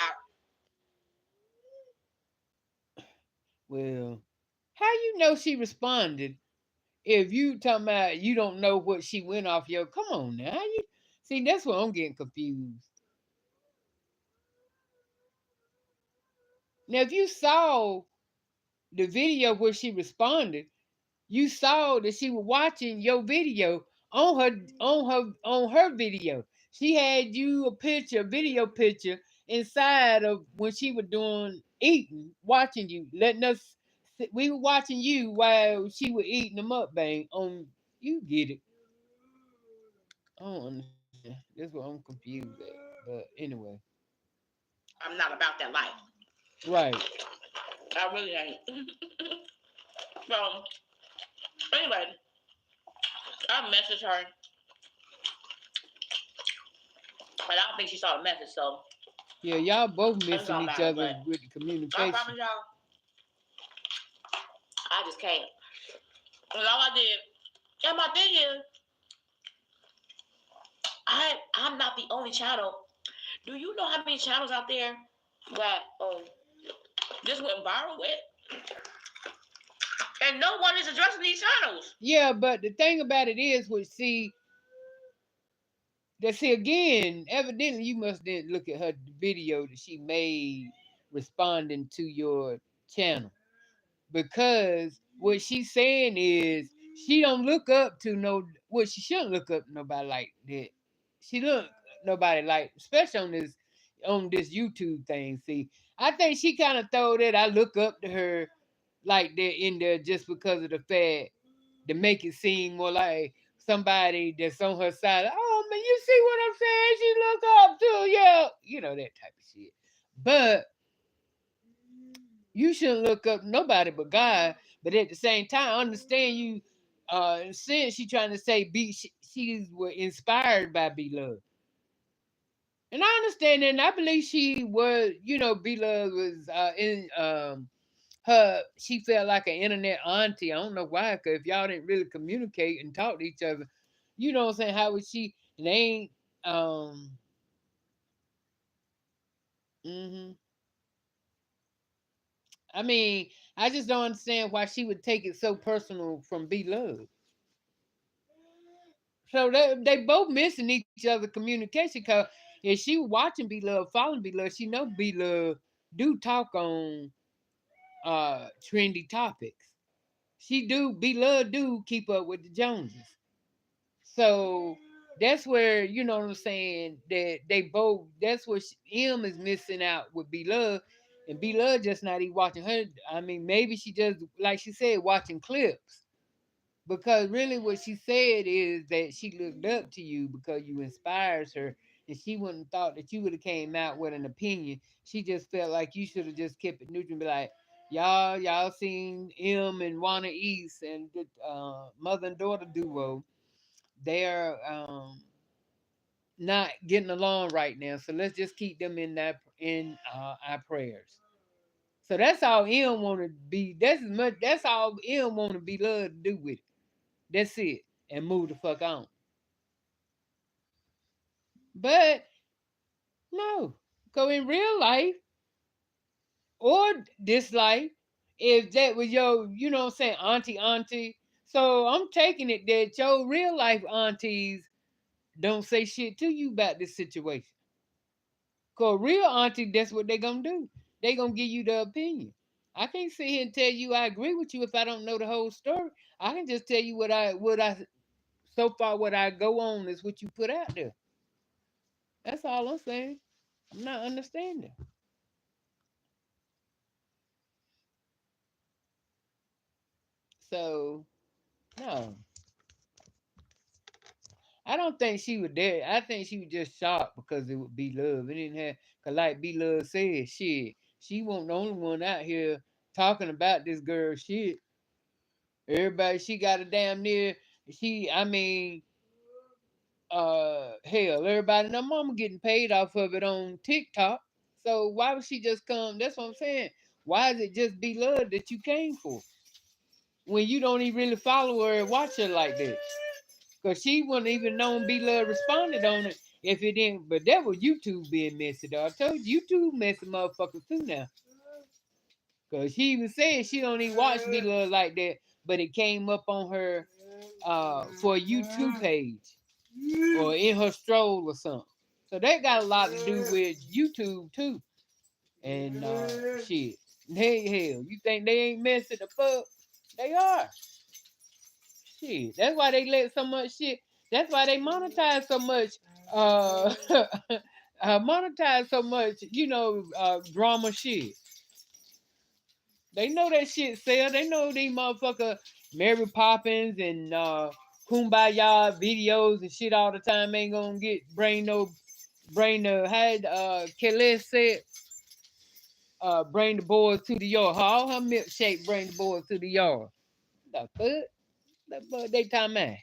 Well, how you know she responded? If you talking about you don't know what she went off your, come on now. How you see? That's what I'm getting confused. Now, if you saw the video where she responded, you saw that she was watching your video on her video. She had you a video picture inside of when she was eating, watching you, letting us. We were watching you while she was eating the mukbang on. You get it? I don't understand. That's what I'm confused at. But anyway, I'm not about that life. Right. I really ain't. So anyway, I messaged her, but I don't think she saw the message. So Yeah, y'all both That's missing all each about it, other but with the I communication. promise y'all, I just can't. And all I did, and my thing is, I'm not the only channel. Do you know how many channels out there that just went viral with? And no one is addressing these channels. Yeah, but the thing about it is, see again, evidently you must didn't look at her video that she made responding to your channel, because what she's saying is she don't look up to no, well, she shouldn't look up to nobody like that. She look nobody like, especially on this YouTube thing. See, I think she kind of throw that I look up to her like that in there just because of the fact to make it seem more like somebody that's on her side. Oh man, you see what I'm saying? She look up to, yeah, that type of shit. But you shouldn't look up to nobody but God. But at the same time, I understand you. Since she trying to say she's were inspired by Beloved, and I understand that. And I believe she was, Beloved was in her. She felt like an internet auntie. I don't know why, because if y'all didn't really communicate and talk to each other, you know what I'm saying? How would she? And they ain't. hmm I mean, I just don't understand why she would take it so personal from Beloved. So they both missing each other communication, because if she watching Beloved, following Beloved, she know Beloved do talk on trendy topics. She do Beloved do keep up with the Joneses. So that's where, you know what I'm saying, that they both, that's where M is missing out with Beloved, and Beloved just not even watching her. I mean, maybe she just, like she said, watching clips. Because really what she said is that she looked up to you because you inspires her, and she wouldn't have thought that you would have came out with an opinion. She just felt like you should have just kept it neutral and be like, y'all seen M and Wanna East and the mother and daughter duo. They're not getting along right now, so let's just keep them in our prayers. So that's all M want to be. That's all M want to be loved to do with it. That's it, and move the fuck on. But no, because in real life or this life, if that was your, you know what I'm saying, auntie. So I'm taking it that your real life aunties don't say shit to you about this situation. Cause real auntie, that's what they gonna do. They gonna give you the opinion. I can't sit here and tell you I agree with you if I don't know the whole story. I can just tell you what I so far what I go on is what you put out there. That's all I'm saying. I'm not understanding. So no, I don't think she was there. I think she was just shocked because it would be love. It didn't have, cause like B Love said, shit, she wasn't the only one out here talking about this girl shit. Everybody, she got a damn near. I mean, hell, everybody and their mama getting paid off of it on TikTok. So why would she just come? That's what I'm saying. Why is it just be love that you came for when you don't even really follow her and watch her like that? Because she wouldn't even known be love responded on it if it didn't. But that was YouTube being messy, though. I told you, YouTube messy motherfuckers too now. Because she even said she don't even watch be love like that, but it came up on her for a YouTube page or in her stroll or something. So that got a lot to do with YouTube too. And shit. Hey, hell, you think they ain't messing the fuck? They are. Shit. That's why they let so much shit. That's why they monetize so much. Uh, monetize so much. Drama shit. They know that shit sell. They know these motherfucker Mary Poppins and Kumbaya videos and shit all the time ain't gonna get bring the had Kelly said bring the boys to the yard. All her milkshake bring the boys to the yard. The fuck? The fuck they time man.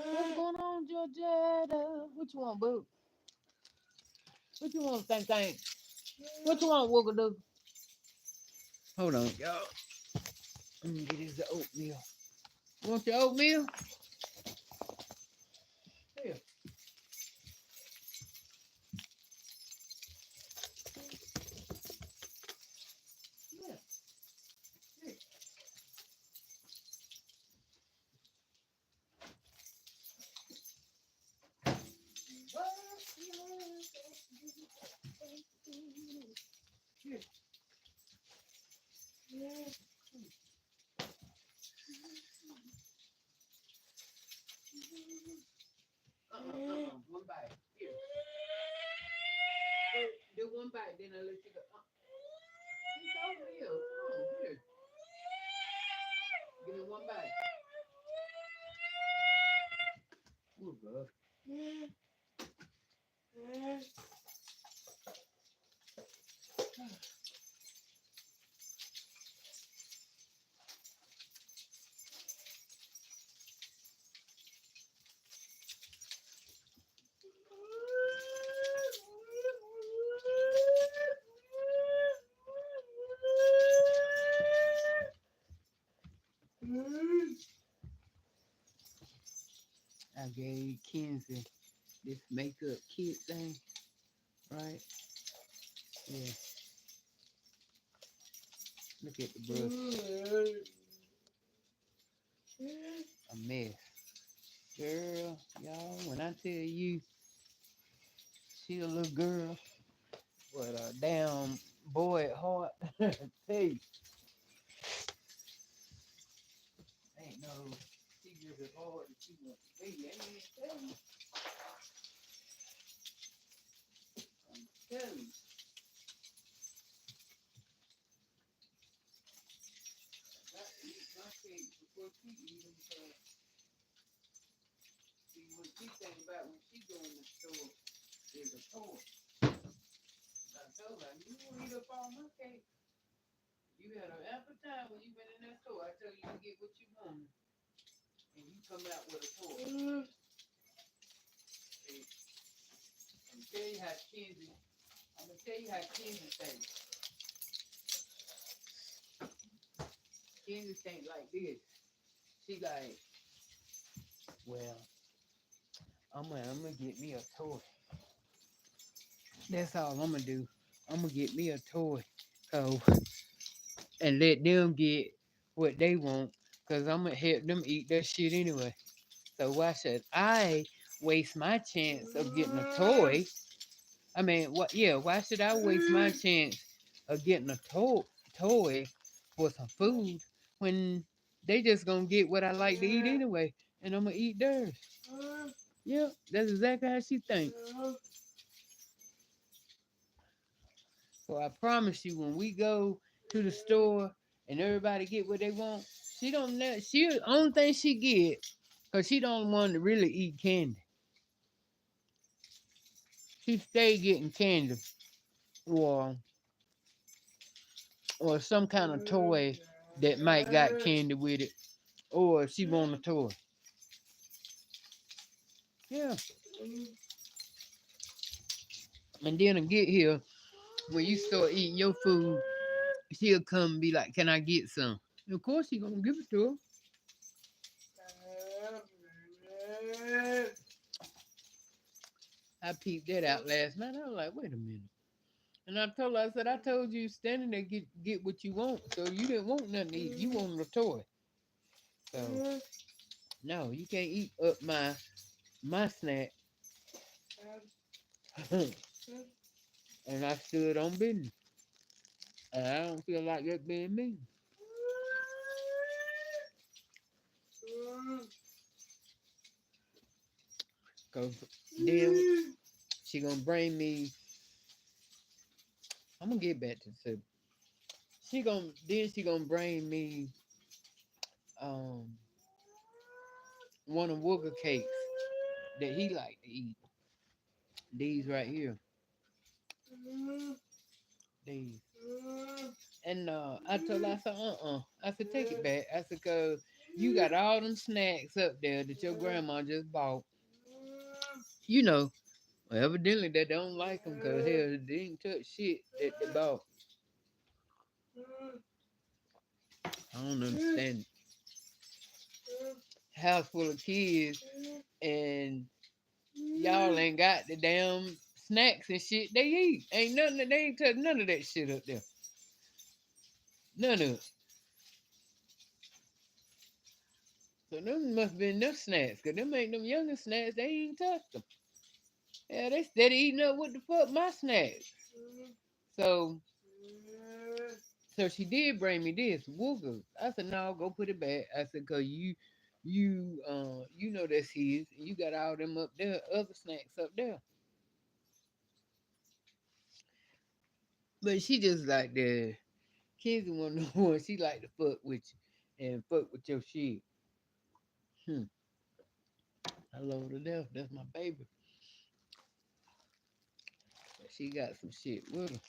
What's going on, Georgetta? What you want, boo? What you want, Thank? What you want, Woogadoo? Hold on, y'all. Let me get his oatmeal. You want your oatmeal? Here. Yeah. Here. Here. One bite. Here. Do one bite, then I'll let you go. It's oatmeal. Come on, here. Give me one bite. Ooh, bro. I gave Kenzie this makeup kit thing, right? Yeah. Look at the brush. A mess. Girl, y'all, when I tell you she a little girl with a damn boy at heart, hey, ain't no, she just as hard as she wants to be. Ain't it? I'm telling you. I eat my cake before she even see what she think about when she go in the store is a toy. I told her, you won't eat up all my cake. You had an appetite when you went in that store. I tell you to get what you want, and you come out with a toy. See, I'm gonna tell you how Kenzie. I'm gonna tell you how Kenzie thinks. Kenzie think like this. She like, well, I'm gonna get me a toy. That's all I'm gonna do. I'm gonna get me a toy, so and let them get what they want, cause I'm gonna help them eat that shit anyway. So why should I waste my chance of getting a toy? I mean, what? Yeah, why should I waste my chance of getting a toy for some food when they just gonna get what I like to eat anyway, and I'm gonna eat theirs? Yeah, that's exactly how she thinks. So I promise you, when we go to the store and everybody get what they want, she don't let she only thing she get, cause she don't want to really eat candy. She stay getting candy or or some kind of toy that might got candy with it, or she want a toy. Yeah, and then to get here, when you start eating your food, she'll come and be like, "Can I get some?" Of course, she gonna give it to her. I peeped that out last night. I was like, "Wait a minute." And I told her, I said, "I told you standing there get what you want. So you didn't want nothing to eat. You wanted a toy. So no, you can't eat up my snack." And I stood on business. And I don't feel like that being me. Cause then she gonna bring me. I'm gonna get back to the soup. She gonna bring me um one of Wooger cakes that he like to eat. These right here. These. And I told her, I said, I said, take it back. I said, cause You got all them snacks up there that your grandma just bought. You know, well, evidently they don't like them because hell, they didn't touch shit that they bought. I don't understand it. House full of kids and y'all ain't got the damn snacks and shit they eat. Ain't nothing that they ain't touch none of that shit up there. None of it. So them must been them snacks, cause them ain't them younger snacks, they ain't touched them. Yeah, they steady eating up what the fuck my snacks. So so she did bring me this Wooga. I said, no, go put it back. I said, cause you know that's his. You got all them up there, other snacks up there. But she just like the kids one of the one she like to fuck with you and fuck with your shit. Hmm. I love her to death. That's my baby. She got some shit with her.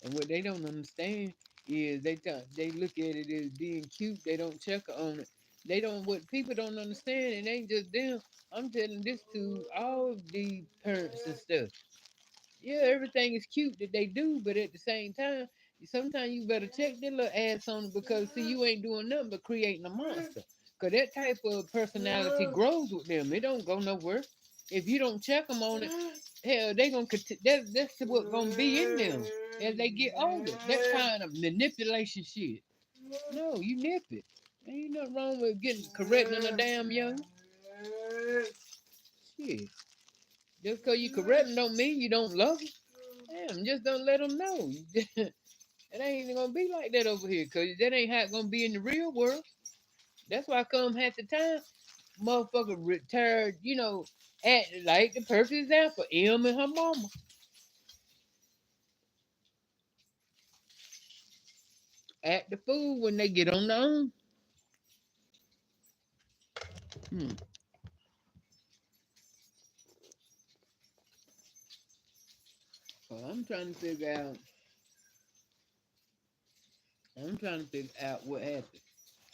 And what they don't understand is they look at it as being cute. They don't check on it. They don't what people don't understand. It ain't just them. I'm telling this to all the parents and stuff. Yeah, everything is cute that they do, but at the same time, sometimes you better check their little ass on it because see you ain't doing nothing but creating a monster. Cause that type of personality grows with them. It don't go nowhere. If you don't check them on it, hell, they gonna that's what gonna be in them as they get older. That kind of manipulation shit. No, you nip it. Ain't nothing wrong with getting correcting a damn young shit. Just cause you correcting don't mean you don't love them. Damn, just don't let them know. It ain't gonna be like that over here, cause that ain't how it's gonna be in the real world. That's why come half the time, motherfucker retired, at like the perfect example, M and her mama. Act the fool when they get on their own. Hmm. So I'm trying to figure out what happened.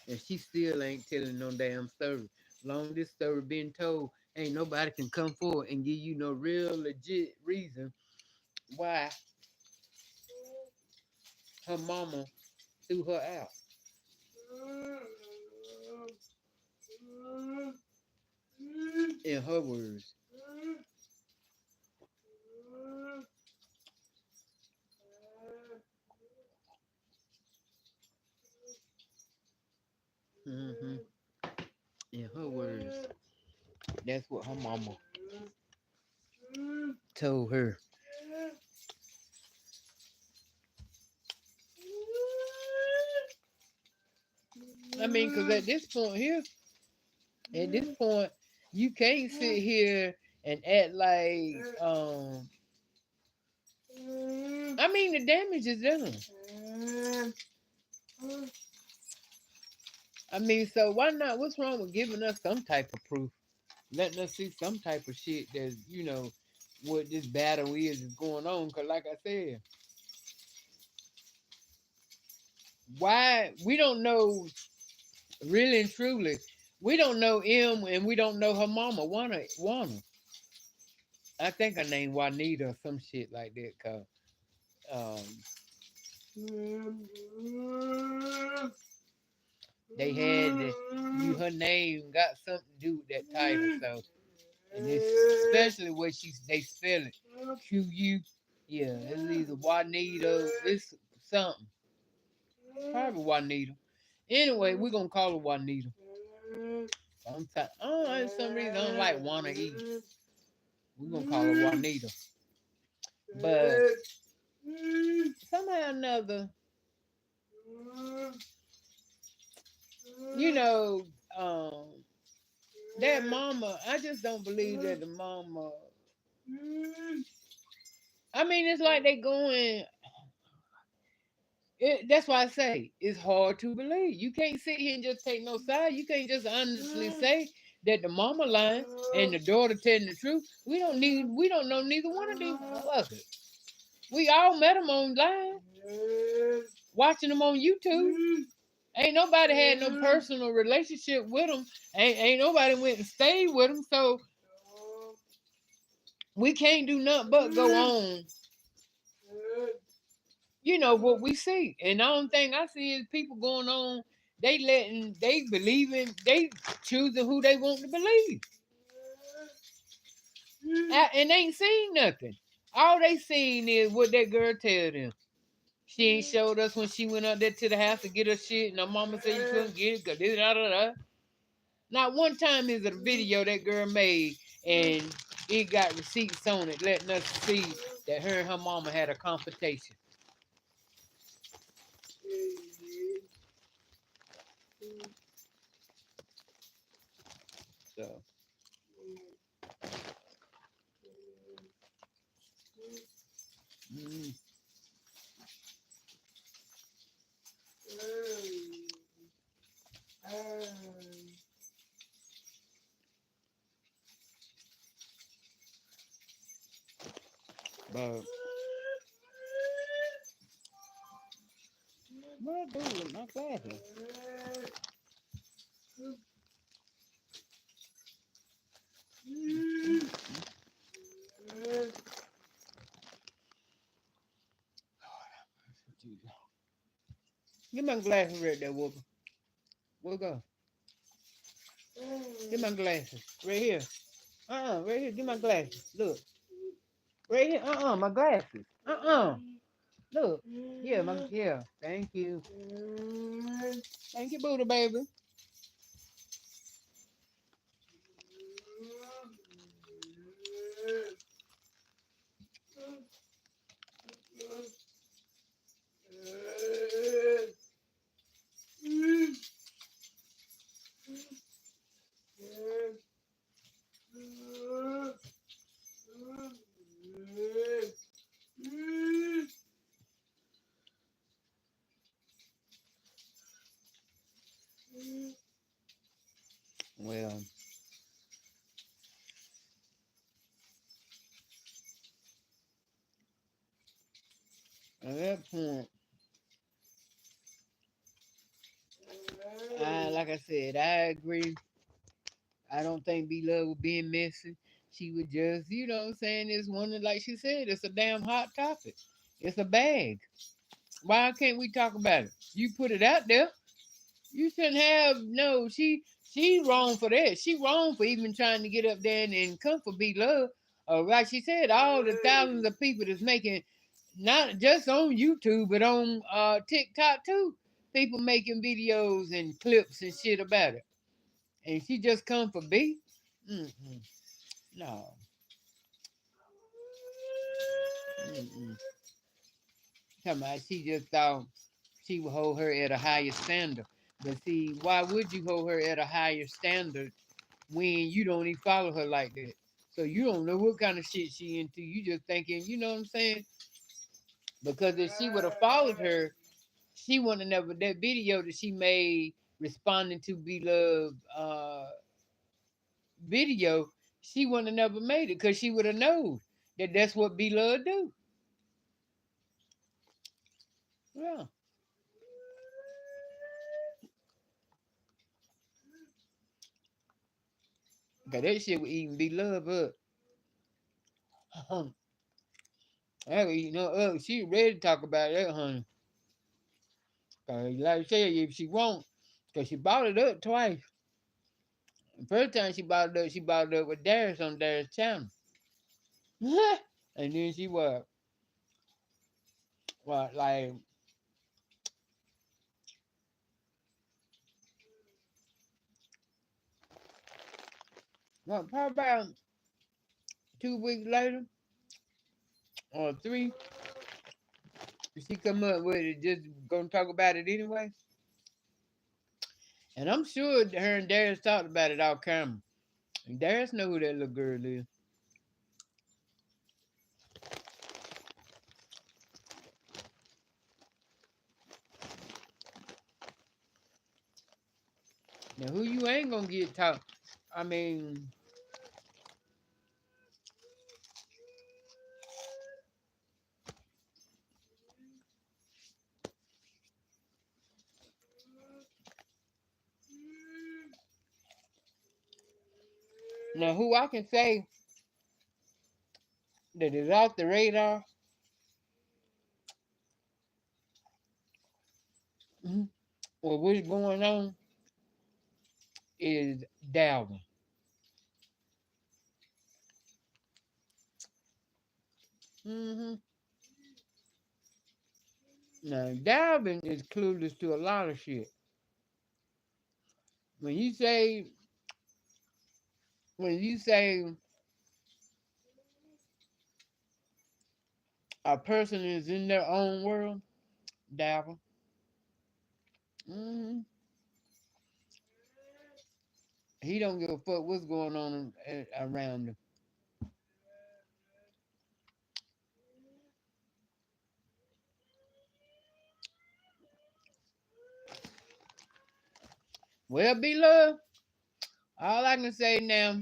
And she still ain't telling no damn story. Long this story being told, ain't nobody can come forward and give you no real legit reason why her mama threw her out. In her words. Hmm. In her words. That's what her mama told her. I mean, because at this point, you can't sit here and act like, I mean, the damage is done. I mean, so why not? What's wrong with giving us some type of proof? Letting us see some type of shit that, what this battle is going on. Because, like I said, why we don't know really and truly. We don't know him and we don't know her mama, Wanna. I think her name Juanita or some shit like that. Cause they had her name got something to do with that title. So, and it's especially what they spell it, QU. Yeah, it's either Juanita. It's something. Probably Juanita. Anyway, we're gonna call her Juanita. Sometimes, oh, for some reason I don't like Wanna eat. We're gonna call her Juanita. But somehow or another, you know, that mama, I just don't believe that the mama. I mean, it's like they going. That's why I say it's hard to believe. You can't sit here and just take no side. You can't just honestly say that the mama lying and the daughter telling the truth. We don't know neither one of these motherfuckers. We all met them online, watching them on YouTube. Ain't nobody had no personal relationship with him. Ain't nobody went and stayed with him. So we can't do nothing but go on, what we see. And the only thing I see is people going on, they believing, they choosing who they want to believe. And ain't seen nothing. All they seen is what that girl tell them. She ain't showed us when she went up there to the house to get her shit, and her mama said you couldn't get it, cause this, da, da, da. Not one time is it a video that girl made, and it got receipts on it, letting us see that her and her mama had a confrontation. So. Mm. But what I do with my glasses? Get my glasses right there, Whooper. Where go? Get my glasses. Right here. Right here. Get my glasses. Look. Right here. My glasses. Look. Yeah. Thank you. Thank you, Buddha baby. Well, at that point, like I said, I agree. I don't think B Love was being messy. She would just, what I'm saying, it's one that, like she said, it's a damn hot topic. It's a bag. Why can't we talk about it? You put it out there. You shouldn't have no. She wrong for that. She wrong for even trying to get up there and come for B Love. Like she said, all the thousands of people that's making, not just on YouTube but on TikTok too. People making videos and clips and shit about it, and she just come for B. Mm-mm. No. Mm-mm. Come on, she just thought she would hold her at a higher standard. But see, why would you hold her at a higher standard when you don't even follow her like that? So you don't know what kind of shit she into. You just thinking, you know what I'm saying? Because if she would have followed her, she wouldn't have never that video that she made responding to B Love video. She wouldn't have never made it because she would have known that that's what B Love do. Yeah. Cause that shit would even be love up. She ready to talk about that, honey. Cause like I said, if she won't, cause she bought it up twice. The first time she bought it up with Darius on Darius' channel. And then she what, like, probably about 2 weeks later or three, she come up with it, just gonna talk about it anyway. And I'm sure her and Darius talked about it off camera. And Darius know who that little girl is. Now who you ain't gonna get talk? I mean, Now, who I can say that is off the radar, mhm, or what's going on, is Dalvin. hmm Now, Dalvin is clueless to a lot of shit. When you say, when you say a person is in their own world, Dalvin, hmm he don't give a fuck what's going on around him. Well, be love. All I can say now,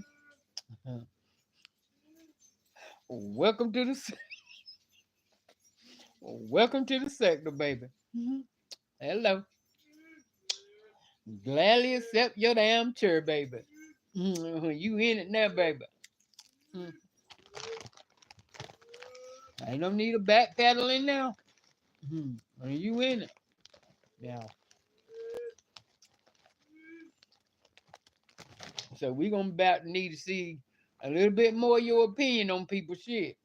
welcome to the welcome to the sector, baby. Hello. Gladly accept your damn chair, baby. You in it now, baby. Mhm. Ain't no need of backpedaling now. You in it now. So we gonna about need to see a little bit more of your opinion on people's shit.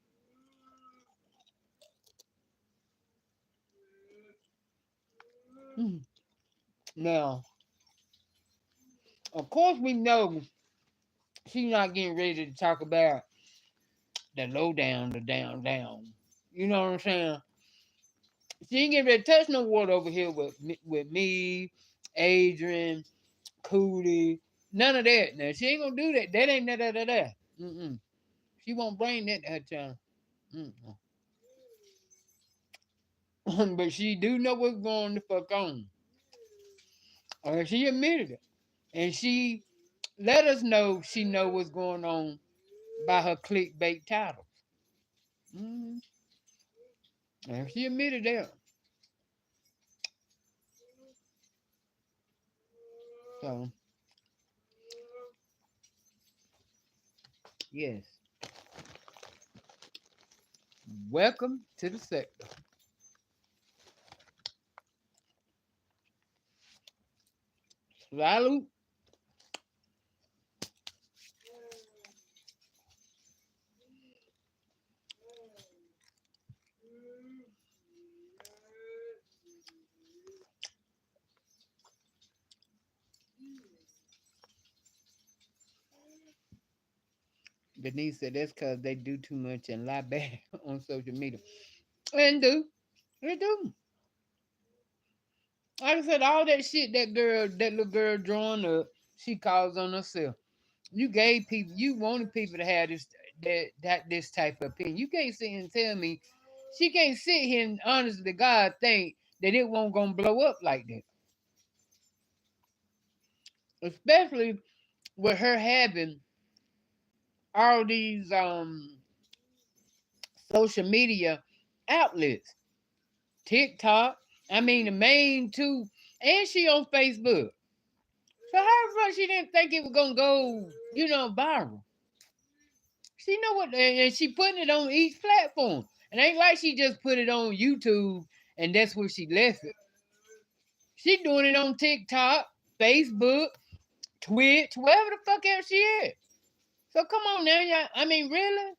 Mhm. Now, of course, we know she's not getting ready to talk about the low down, the down. You know what I'm saying? She ain't getting ready to touch no water over here with me, Adrian, Cootie, none of that. Now she ain't gonna do that. That ain't that. Mm-mm. She won't bring that to her channel. But she do know what's going the fuck on. She admitted it, and she let us know she know what's going on by her clickbait titles. Mm-hmm. And she admitted that. So yes, welcome to the sector. Salute. Denise said that's because they do too much and lie bad on social media. And do. They do. Like I said, all that shit that little girl drawing up, she calls on herself. You gave people, you wanted people to have this type of opinion. You can't sit here and tell me, she can't sit here and honestly to God think that it won't gonna blow up like that. Especially with her having all these social media outlets. TikTok, I mean the main two, and she on Facebook. So how the fuck she didn't think it was gonna go, viral? She know what, and she putting it on each platform. And ain't like she just put it on YouTube and that's where she left it. She doing it on TikTok, Facebook, Twitch, wherever the fuck else she at. So come on now, y'all. I mean, really?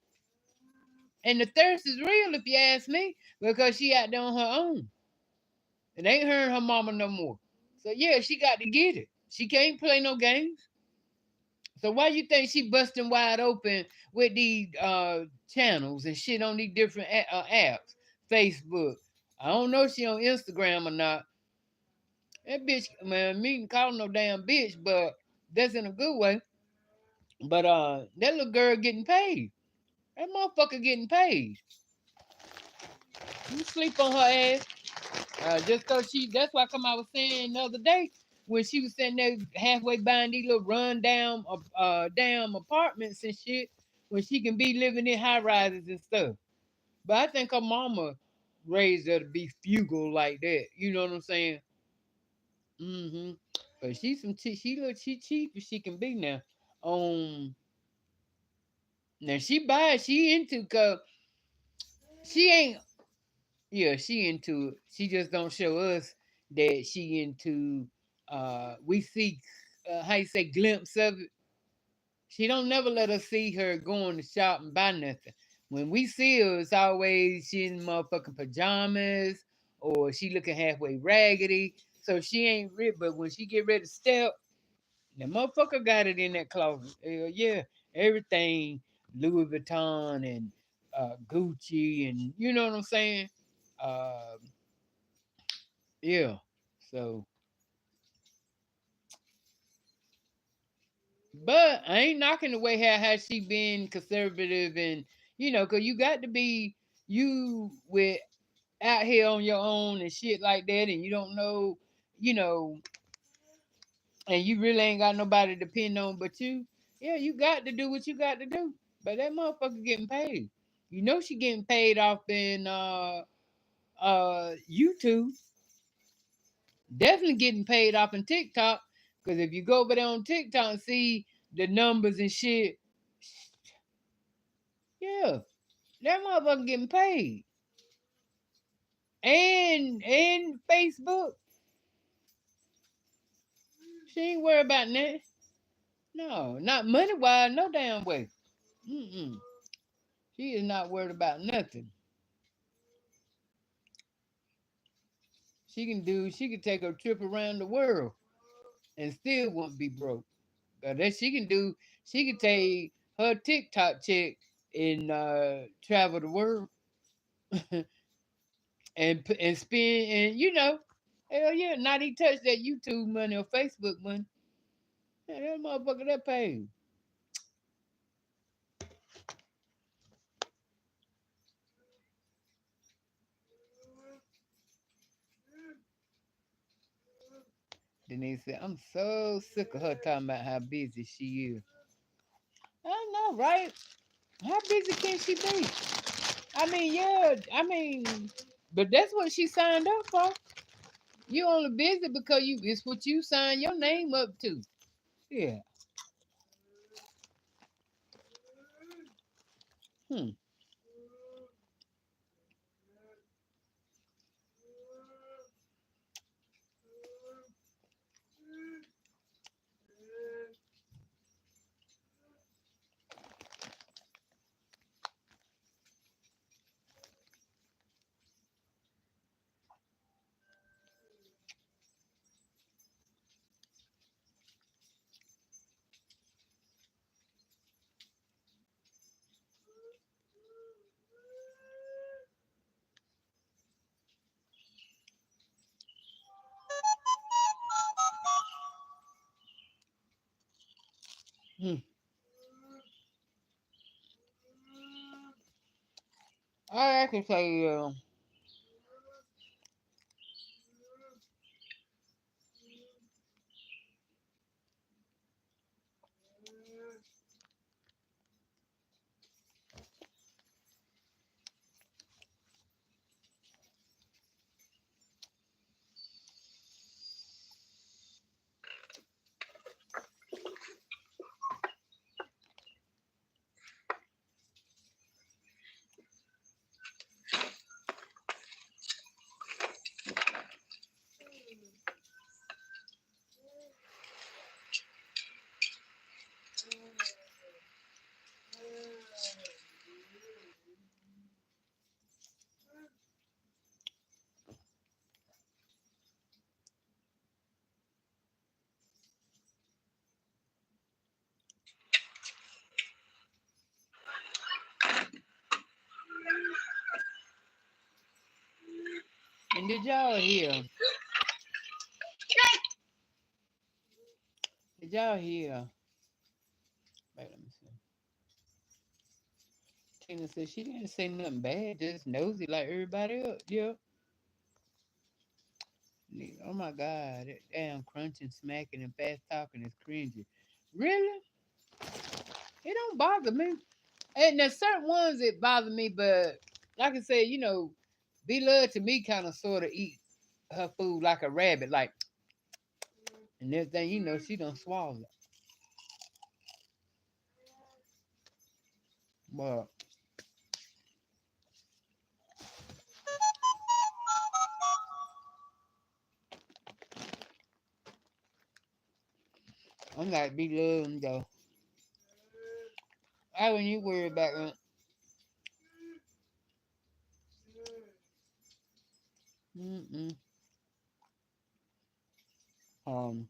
And the thirst is real if you ask me, because she out there on her own. It ain't her and her mama no more. So yeah, she got to get it. She can't play no games. So why you think she busting wide open with these channels and shit on these different apps? Facebook. I don't know if she on Instagram or not. That bitch, man, me can call no damn bitch, but that's in a good way. But that little girl getting paid. That motherfucker getting paid. You sleep on her ass. Just cause that's why come I was saying the other day when she was sitting there halfway buying these little run down damn apartments and shit when she can be living in high rises and stuff. But I think her mama raised her to be frugal like that. You know what I'm saying? Mm-hmm. But she look she cheap as she can be now. Um Now she buy it, she into cause she ain't yeah, she into it. She just don't show us that she into we see how you say glimpse of it. She don't never let us see her going to shop and buy nothing. When we see her, it's always she in motherfucking pajamas or she looking halfway raggedy. So she ain't rich, but when she get ready to step, the motherfucker got it in that closet. Hell yeah, everything Louis Vuitton and Gucci and you know what I'm saying. Uh, yeah. So, but I ain't knocking the way how she been conservative and cause you got to be you with out here on your own and shit like that, and you don't know, you know, and you really ain't got nobody to depend on but you. Yeah, you got to do what you got to do. But that motherfucker getting paid. You know she getting paid off in YouTube. Definitely getting paid off in TikTok. Cause if you go over there on TikTok and see the numbers and shit, yeah, that motherfucker getting paid. And Facebook, she ain't worried about that. No, not money wise, no damn way. Mm-mm. She is not worried about nothing. She can take a trip around the world and still won't be broke. That she can do, she can take her TikTok check and travel the world and spend and hell yeah, not even touch that YouTube money or Facebook money. Yeah, that motherfucker that paid. Denise said, I'm so sick of her talking about how busy she is. I know, right? How busy can she be? I mean, yeah, but that's what she signed up for. You only busy because it's what you signed your name up to. Yeah. Hmm. Hmm. All I can say, and did y'all hear? Did y'all hear? Wait, let me see. Tina said she didn't say nothing bad, just nosy like everybody else. Yeah. Oh my God, that damn crunching, smacking, and fast talking is cringy. Really? It don't bother me. And there's certain ones that bother me, but like I said, be love to me kind of sort of eat her food like a rabbit, like, and next thing she don't swallow. But I'm like be loving though. I wouldn't you worry about it. Mm-mm. Um,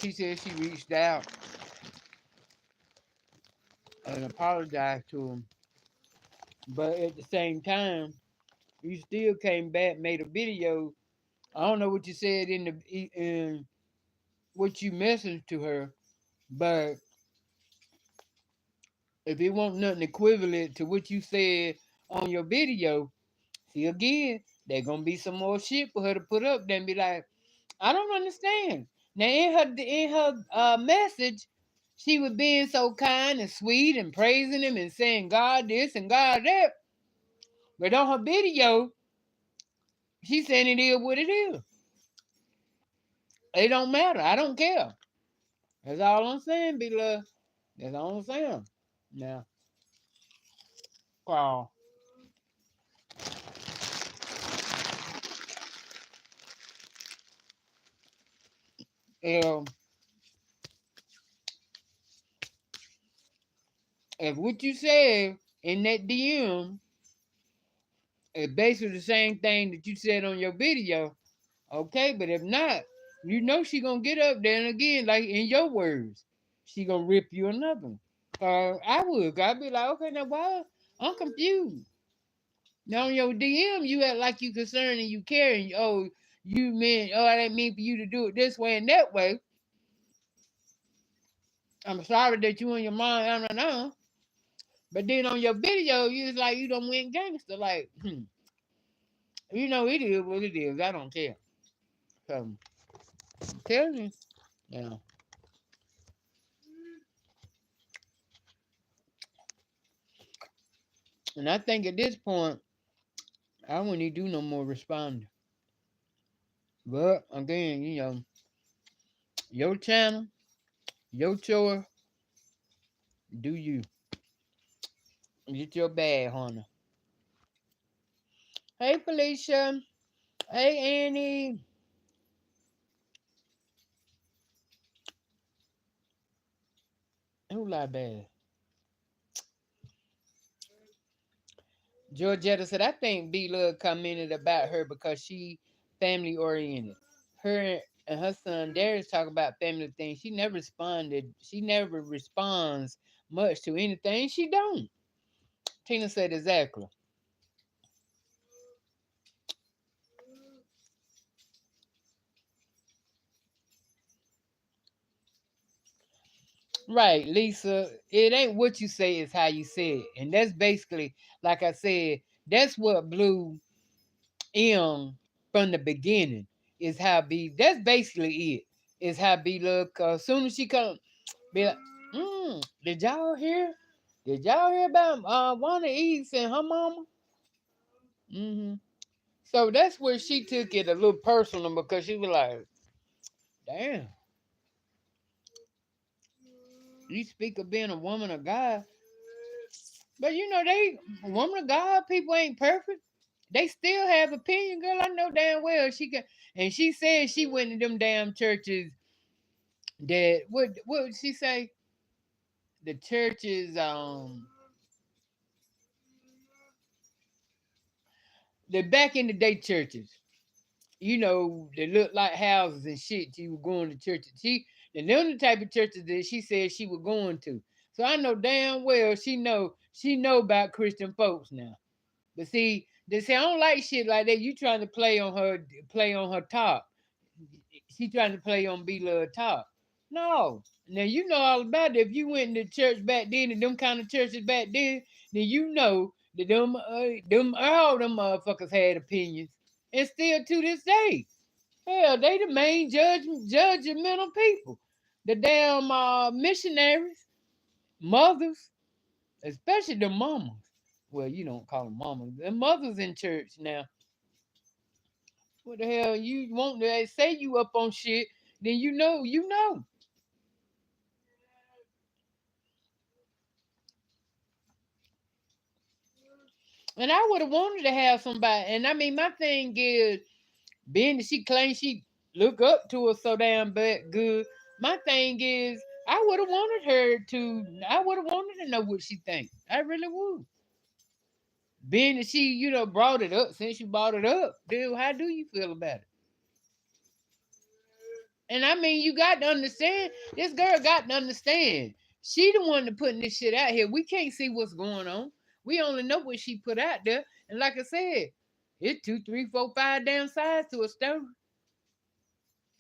she said she reached out and apologized to him, but at the same time, you still came back, made a video. I don't know what you said in what you messaged to her, but if it wasn't nothing equivalent to what you said on your video, see again, there gonna be some more shit for her to put up. Then be like, I don't understand. Now in her message, she was being so kind and sweet and praising him and saying God this and God that. But on her video, she saying it is what it is. It don't matter. I don't care. That's all I'm saying, beloved. That's all I'm saying. Now, uh, if, if what you said in that DM is basically the same thing that you said on your video, okay, but if not, you know she gonna get up there and again, like in your words, she gonna rip you another one. I would. I'd be like, okay, now why? I'm confused. Now on your DM, you act like you concerned and you care, and oh, you meant, oh, I didn't mean for you to do it this way and that way. I'm sorry that you and your mom, I don't know. But then on your video, you was like, you don't went gangster. Like, you know, it is what it is. I don't care. So, I'm telling you. Yeah. And I think at this point, I wouldn't even do no more responding. But again, you know, your channel, your choice, do you. Get your bag, Hunter. Hey, Felicia. Hey, Annie. Who like bad? Georgetta said, I think B Love commented about her because she family oriented. Her and her son Darius talk about family things. She never responded. She never responds much to anything. She don't. Tina said exactly. Right, Lisa. It ain't what you say, it's how you say it. And that's basically, like I said, that's what blew M from the beginning. Is how B that's basically it. Is how B look as soon as she come be like, did y'all hear? Did y'all hear about Wanda Eats and her mama? hmm So that's where she took it a little personal because she was like, damn, you speak of being a woman of God. But you know, they woman of God people ain't perfect. They still have opinion, girl. I know damn well she can. And she said she went to them damn churches that what would she say? The churches, the back in the day churches, you know, they look like houses and shit. She was going to church. And them the type of churches that she said she was going to. So I know damn well she know about Christian folks now. But see, they say I don't like shit like that. You trying to play on her top. She trying to play on B Love top. No. Now you know all about it. If you went to church back then and them kind of churches back then you know that them all them motherfuckers had opinions. And still to this day. Hell, they the main judgmental people. The damn missionaries, mothers, especially the mamas. Well, you don't call them mamas. The mothers in church now. What the hell you want to say you up on shit? Then you know. And I would have wanted to have somebody. And I mean, my thing is, being that she claims she look up to her so damn bad good, my thing is, I would have wanted her to. I would have wanted to know what she thinks. I really would. Being that she, brought it up, since you brought it up, dude, how do you feel about it? And I mean, you got to understand, this girl got to understand. She the one that putting this shit out here. We can't see what's going on. We only know what she put out there. And like I said, it's 2, 3, 4, 5 damn sides to a story.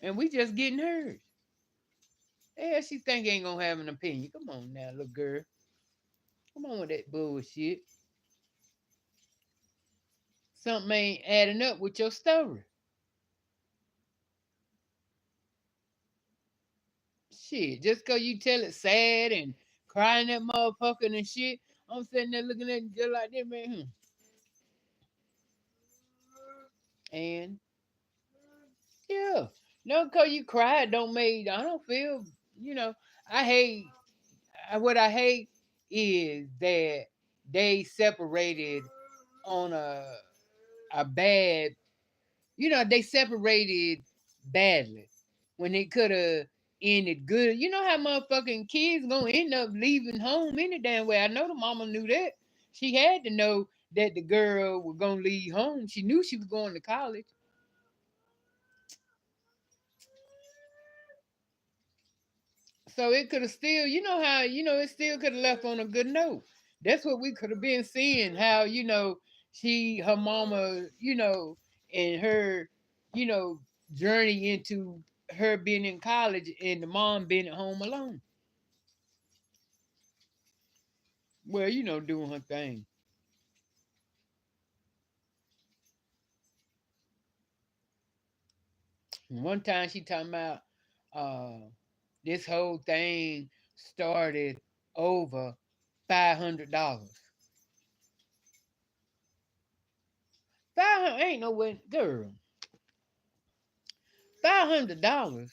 And we just getting hers. Yeah, she think ain't gonna have an opinion. Come on now, little girl. Come on with that bullshit. Something ain't adding up with your story. Shit, just cause you tell it sad and crying that motherfucker and shit, I'm sitting there looking at it just like that, man. And yeah, no, cause you cried don't make. I don't feel. You know, I hate. What I hate is that they separated on a bad. They separated badly when it could have ended good. You know how motherfucking kids gonna end up leaving home any damn way. I know the mama knew that. She had to know that the girl was gonna leave home. She knew she was going to college. So it could have still, how, it still could have left on a good note. That's what we could have been seeing, how, her mama, and her, you know, journey into her being in college and the mom being at home alone. Well, doing her thing. And one time she talking about uh this whole thing started over $500. 500 ain't no way, girl. $500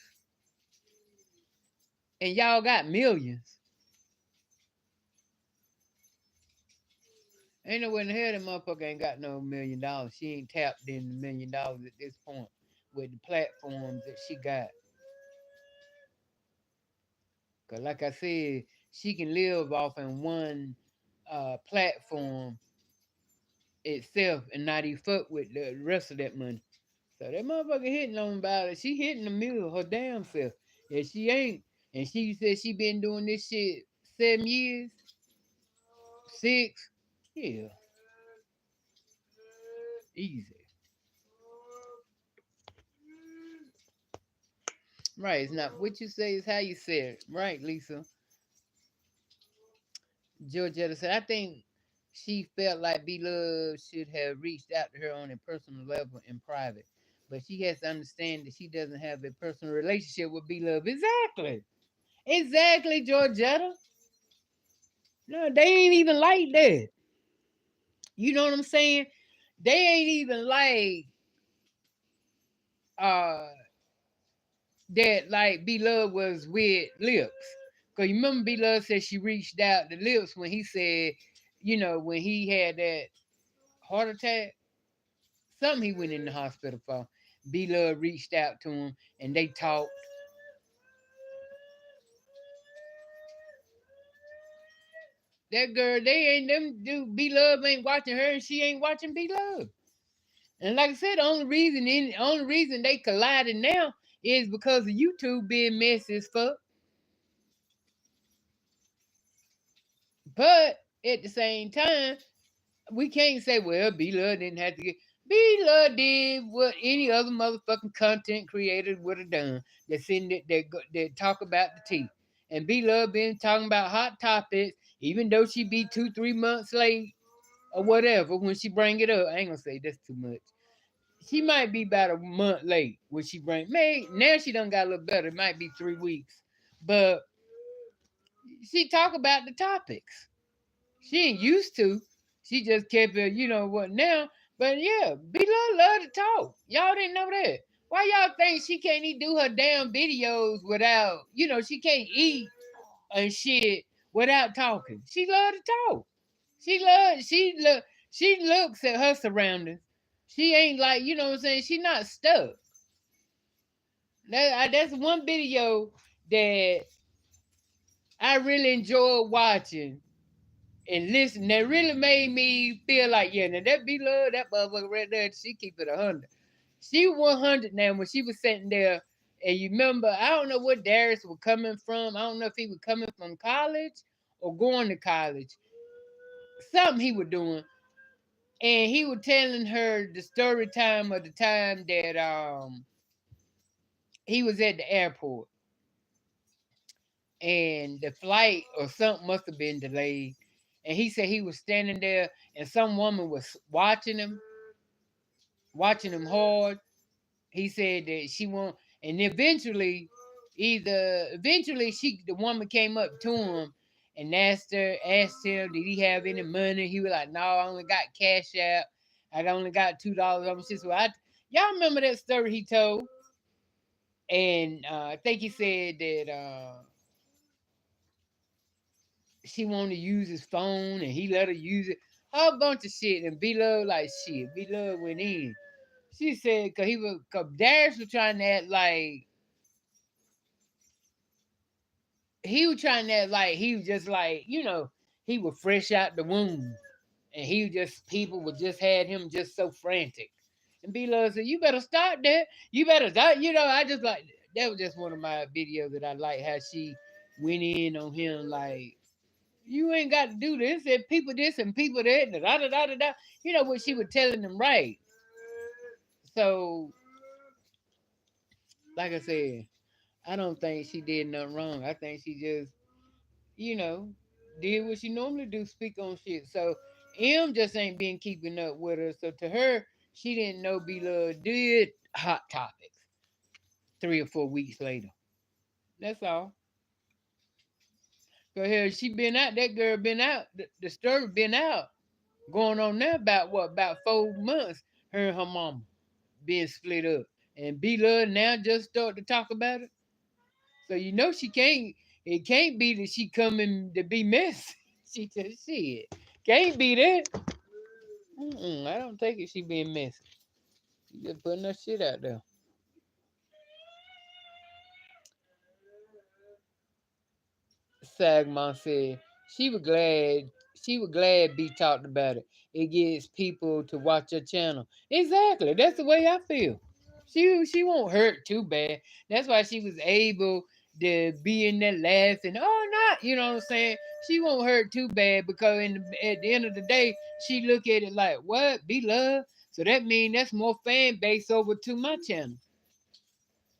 and y'all got millions. Ain't no way in the hell that motherfucker ain't got no $1 million. She ain't tapped in $1 million at this point with the platforms that she got. Cause like I said, she can live off in one platform itself and not even fuck with the rest of that money. So that motherfucker hitting on about it. She hitting the middle her damn self. And she ain't. And she said she been doing this shit 7 years, 6. Yeah, easy. Right, it's not what you say, it's how you say it. Right, Lisa. Georgetta said, I think she felt like B Love should have reached out to her on a personal level in private. But she has to understand that she doesn't have a personal relationship with B Love. Exactly. Exactly, Georgetta. No, they ain't even like that. You know what I'm saying? They ain't even like uh that like B Love was with Lips. Cause you remember B Love said she reached out to Lips when he said, when he had that heart attack, something he went in the hospital for. B Love reached out to him and they talked. That girl, they ain't them dude. B Love ain't watching her and she ain't watching B Love. And like I said, the only reason they collided now is because of YouTube being messy as fuck. But at the same time, we can't say, well, B Love didn't have to get. B Love did what any other motherfucking content creator would have done. That sitting that talk about the tea. And B Love been talking about hot topics, even though she be 2, 3 months late or whatever when she bring it up. I ain't gonna say that's too much. She might be about a month late when she bring. May now she done got a little better. It might be 3 weeks, but she talk about the topics. She ain't used to. She just kept it, what now? But yeah, B love to talk. Y'all didn't know that. Why y'all think she can't even do her damn videos without, she can't eat and shit without talking? She love to talk. She love. She looks at her surroundings. She ain't like, you know what I'm saying? She not stuck. That's one video that I really enjoyed watching and listening. That really made me feel like, yeah, now that be love, that motherfucker right there, she keep it 100. She 100 now when she was sitting there. And you remember, I don't know what Darius was coming from. I don't know if he was coming from college or going to college. Something he was doing. And he was telling her the story time of the time that he was at the airport and the flight or something must have been delayed. And he said he was standing there and some woman was watching him hard. He said that she won't, and eventually the woman came up to him and asked him, did he have any money? He was like, no, I only got cash out. I only got $2 on my so y'all remember that story he told? And I think he said that she wanted to use his phone and he let her use it. A bunch of shit. And B-Love like shit. B-Love went in. She said, cause Darius was trying to act like he was trying to act like he was just like, he was fresh out the womb. And he was just, people would just had him just so frantic. And B-Love said, you better stop that. You better stop. I just like, that was just one of my videos that I like how she went in on him like, you ain't got to do this and people this and people that and da da da da da. You know what she was telling them, right? So, like I said, I don't think she did nothing wrong. I think she just, you know, did what she normally do, speak on shit. So M just ain't been keeping up with her. So to her, she didn't know B Love did Hot Topics 3 or 4 weeks later. That's all. Cause here she been out, that girl been out, the story been out, going on now about what, about 4 months, her and her mama being split up. And B Love now just start to talk about it. So it can't be that she coming to be messy. She just shit. Can't be that. I don't take it she being messy. She just putting her shit out there. Sagmon said she was glad B talked about it. It gets people to watch her channel. Exactly. That's the way I feel. She won't hurt too bad. That's why she was able to be in there laughing. Oh, not, you know what I'm saying? She won't hurt too bad because at the end of the day, she look at it like, what? Be love? So that means that's more fan base over to my channel.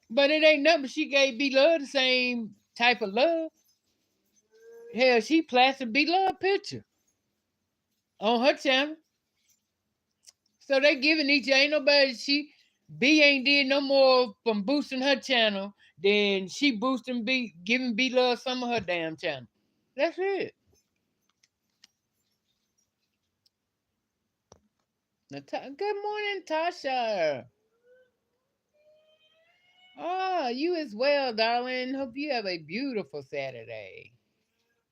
But it ain't nothing. She gave B Love the same type of love. Hell, she plastered B Love picture on her channel. So they giving each ain't nobody B ain't did no more from boosting her channel than she boosting giving B Love some of her damn channel. That's it. Good morning, Tasha. Ah, you as well, darling. Hope you have a beautiful Saturday.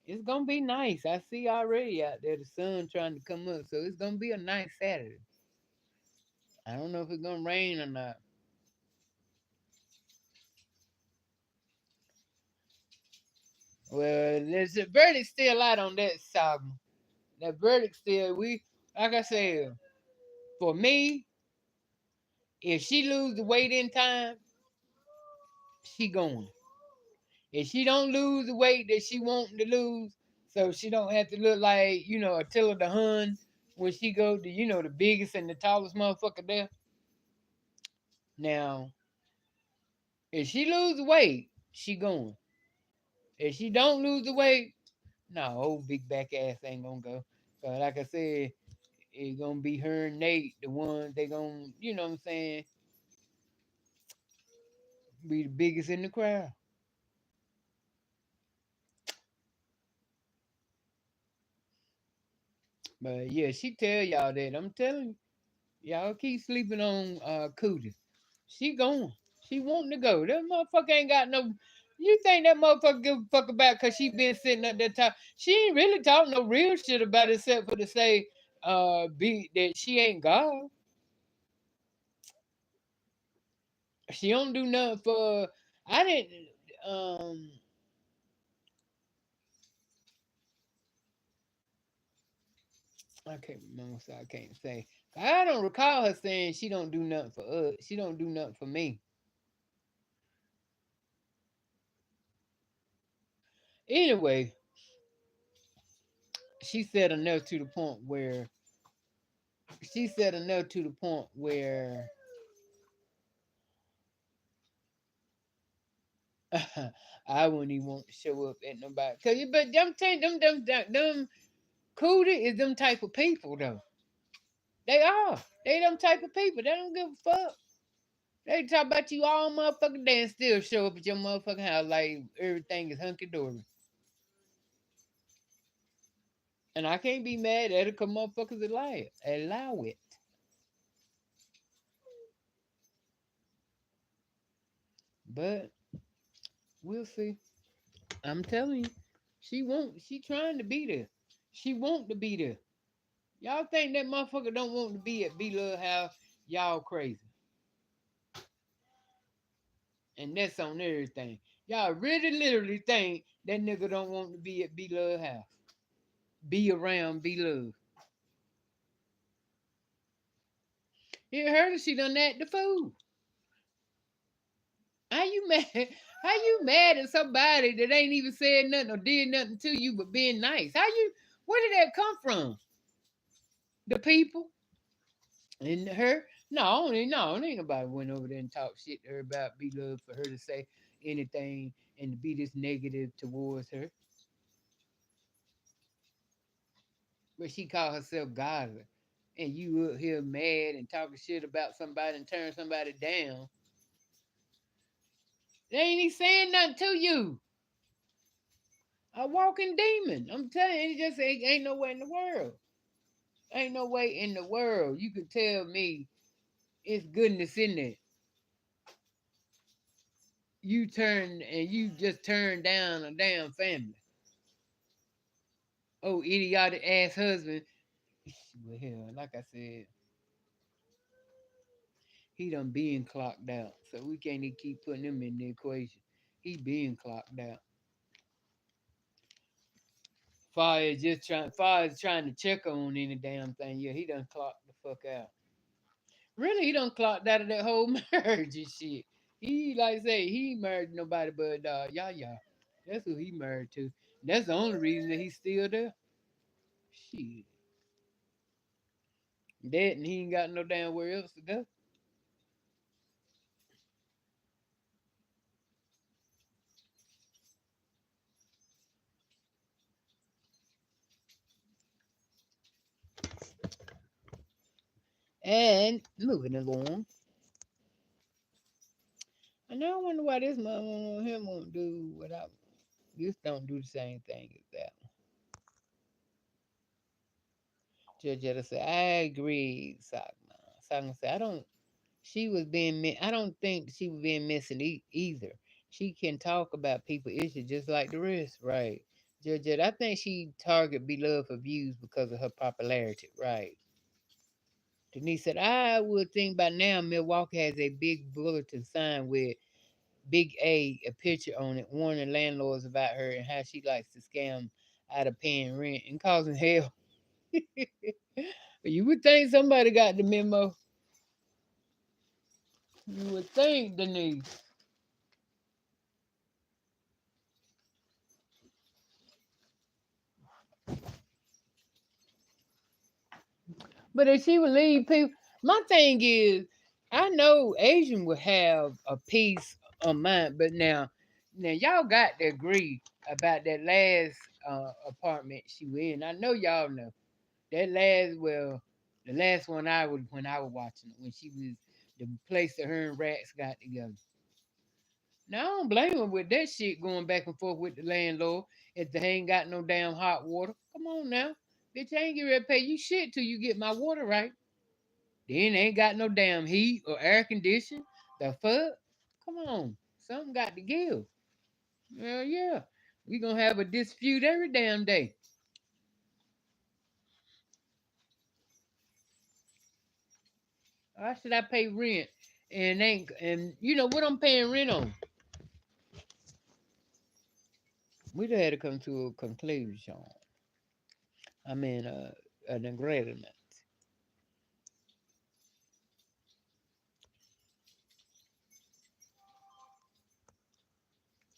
It's gonna be nice. I see already out there the sun trying to come up, so it's gonna be a nice Saturday. I don't know if it's gonna rain or not. Well, there's a verdict still out on that song. That verdict still, like I said, for me, if she lose the weight in time, she going. If she don't lose the weight that she wanting to lose, so she don't have to look like, Attila the Hun when she go to, the biggest and the tallest motherfucker there. Now, if she lose the weight, she going. If she don't lose the weight, no, old big back ass ain't gonna go. Cause like I said, it's gonna be her and Nate, the ones they gonna, you know what I'm saying, be the biggest in the crowd. But yeah, she tell y'all that. I'm telling you, y'all keep sleeping on Cootie. She going. She wanting to go. That motherfucker ain't got no. You think that motherfucker give a fuck about because she been sitting at that top? She ain't really talking no real shit about it except for to say, be that she ain't God. She don't do nothing for. I didn't. I can't remember, so I can't say. I don't recall her saying she don't do nothing for us. She don't do nothing for me. Anyway, she said enough to the point where she said enough to the point where I wouldn't even want to show up at nobody. Cause but them saying them cootie is them type of people though. They are. They them type of people. They don't give a fuck. They talk about you all motherfucking day and still show up at your motherfucking house like everything is hunky dory. And I can't be mad at it because motherfuckers allow it. Allow it. But we'll see. I'm telling you, she won't. She trying to be there. She want to be there. Y'all think that motherfucker don't want to be at B Love house? Y'all crazy. And that's on everything. Y'all really literally think that nigga don't want to be at B Love house. Be around B Love. You heard her, she done that the fool. How you mad? How you mad at somebody that ain't even said nothing or did nothing to you but being nice? How you? Where did that come from? The people and her? No, ain't nobody went over there and talked shit to her about be love for her to say anything and to be this negative towards her. But she called herself godly, and you up here mad and talking shit about somebody and turn somebody down. They ain't even saying nothing to you. A walking demon. I'm telling you, it just ain't no way in the world. Ain't no way in the world you could tell me it's goodness in there. You turn and you just turn down a damn family. Oh, idiotic ass husband. Well, hell, like I said, he done being clocked out. So we can't even keep putting him in the equation. He being clocked out. Far as trying to check on any damn thing. Yeah, he done clocked the fuck out. Really, he done clocked out of that whole marriage and shit. He like I say he ain't married to nobody but Yaya. That's who he married to. That's the only reason that he's still there. Shit, that and he ain't got no damn where else to go. And moving along, and I wonder why this mother on him won't do what I. This don't do the same thing as that. Judge Etta said, I agree, Sagma. Sagma said, I don't. She was being. I don't think she was being missing either. She can talk about people issues just like the rest, right? Judge Etta, I think she target beloved for views because of her popularity, right? Denise said, I would think by now Milwaukee has a big bulletin sign with Big a picture on it, warning landlords about her and how she likes to scam out of paying rent and causing hell. You would think somebody got the memo. You would think, Denise. But if she would leave people, my thing is, I know Asian would have a piece of mind, but now y'all got to agree about that last apartment she was in. I know y'all know. That last, well, the last one I was when I was watching it, when she was the place that her and Rats got together. Now I don't blame her with that shit going back and forth with the landlord if they ain't got no damn hot water. Come on now. Bitch, I ain't getting ready to pay you shit till you get my water right. Then ain't got no damn heat or air conditioning. The fuck? Come on. Something got to give. Well, yeah. We gonna have a dispute every damn day. Why should I pay rent and you know what I'm paying rent on? We just had to come to a conclusion. I mean, an agreement.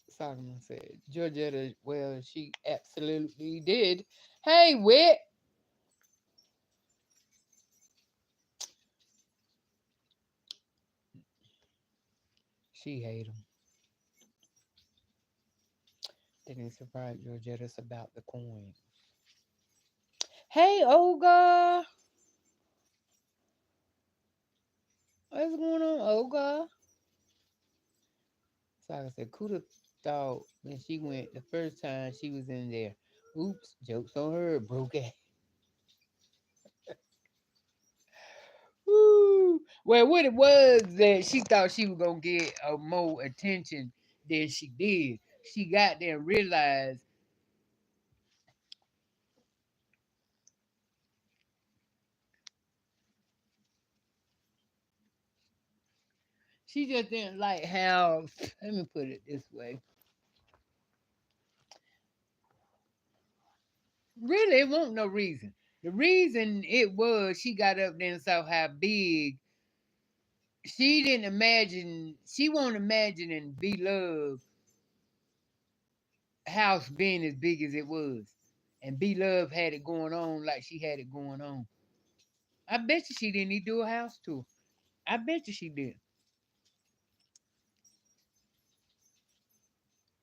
Solomon said, Georgetta, well, she absolutely did. Hey, Wit. She hate him. Didn't surprise Georgetta's about the coin. Hey, Olga. What's going on, Olga? Solomon said, Kuda thought when she went the first time she was in there. Oops, joke's on her, broke ass. Woo. Well, what it was that she thought she was gonna get more attention than she did. She got there and realized she just didn't like how. Let me put it this way. Really, it wasn't no reason. The reason it was she got up there and saw how big. She didn't imagine. She won't imagine and be loved house being as big as it was, and be love had it going on like she had it going on. I bet you she didn't need to do a house tour. I bet you she did.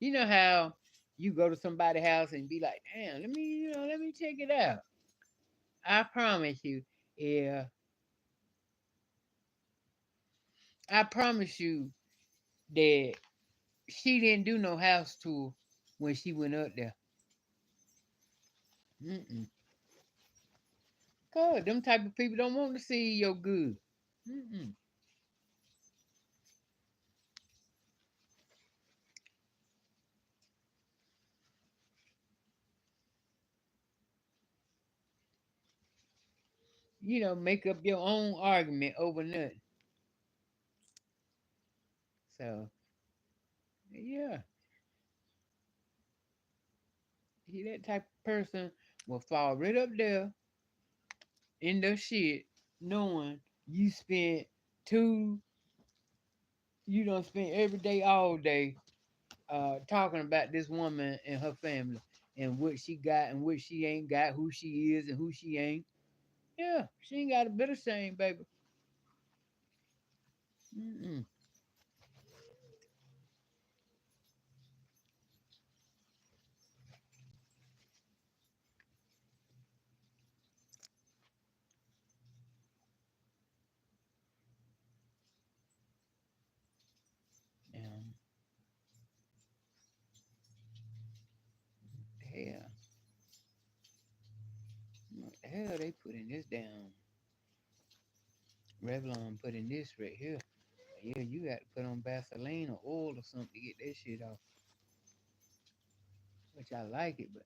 You know how you go to somebody's house and be like, damn, let me check it out. I promise you, yeah, I promise you that she didn't do no house tour when she went up there. Mm-mm. Cause them type of people don't want to see your good. Mm-mm. You know, make up your own argument over nothing. So yeah, he that type of person will fall right up there in the shit, knowing you spent two, you don't spend every day, all day, talking about this woman and her family and what she got and what she ain't got, who she is and who she ain't. Yeah, she ain't got a bit of shame, baby. Mm-mm. Um, hell, what the hell they putting this down? Revlon putting this right here. Yeah, you got to put on Vaseline or oil or something to get that shit off. Which I like it, but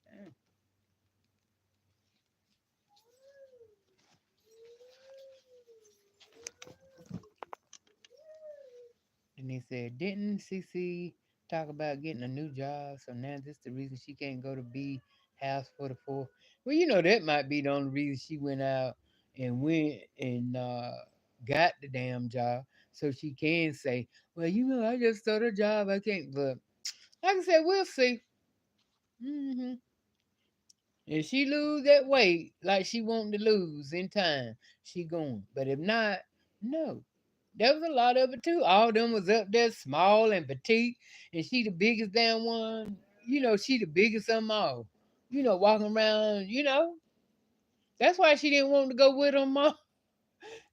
and they said, didn't CC talk about getting a new job? So now this the reason she can't go to B house for the fourth. Well, you know that might be the only reason she went out and went and got the damn job, so she can say, well, you know, I just started a job. I can't. But like I said, we'll see. Hmm. If she lose that weight like she wanted to lose in time, she going. But if not, no. There was a lot of it too. All of them was up there small and petite, and she the biggest damn one. You know, she the biggest of them all. You know, walking around. You know, that's why she didn't want to go with them.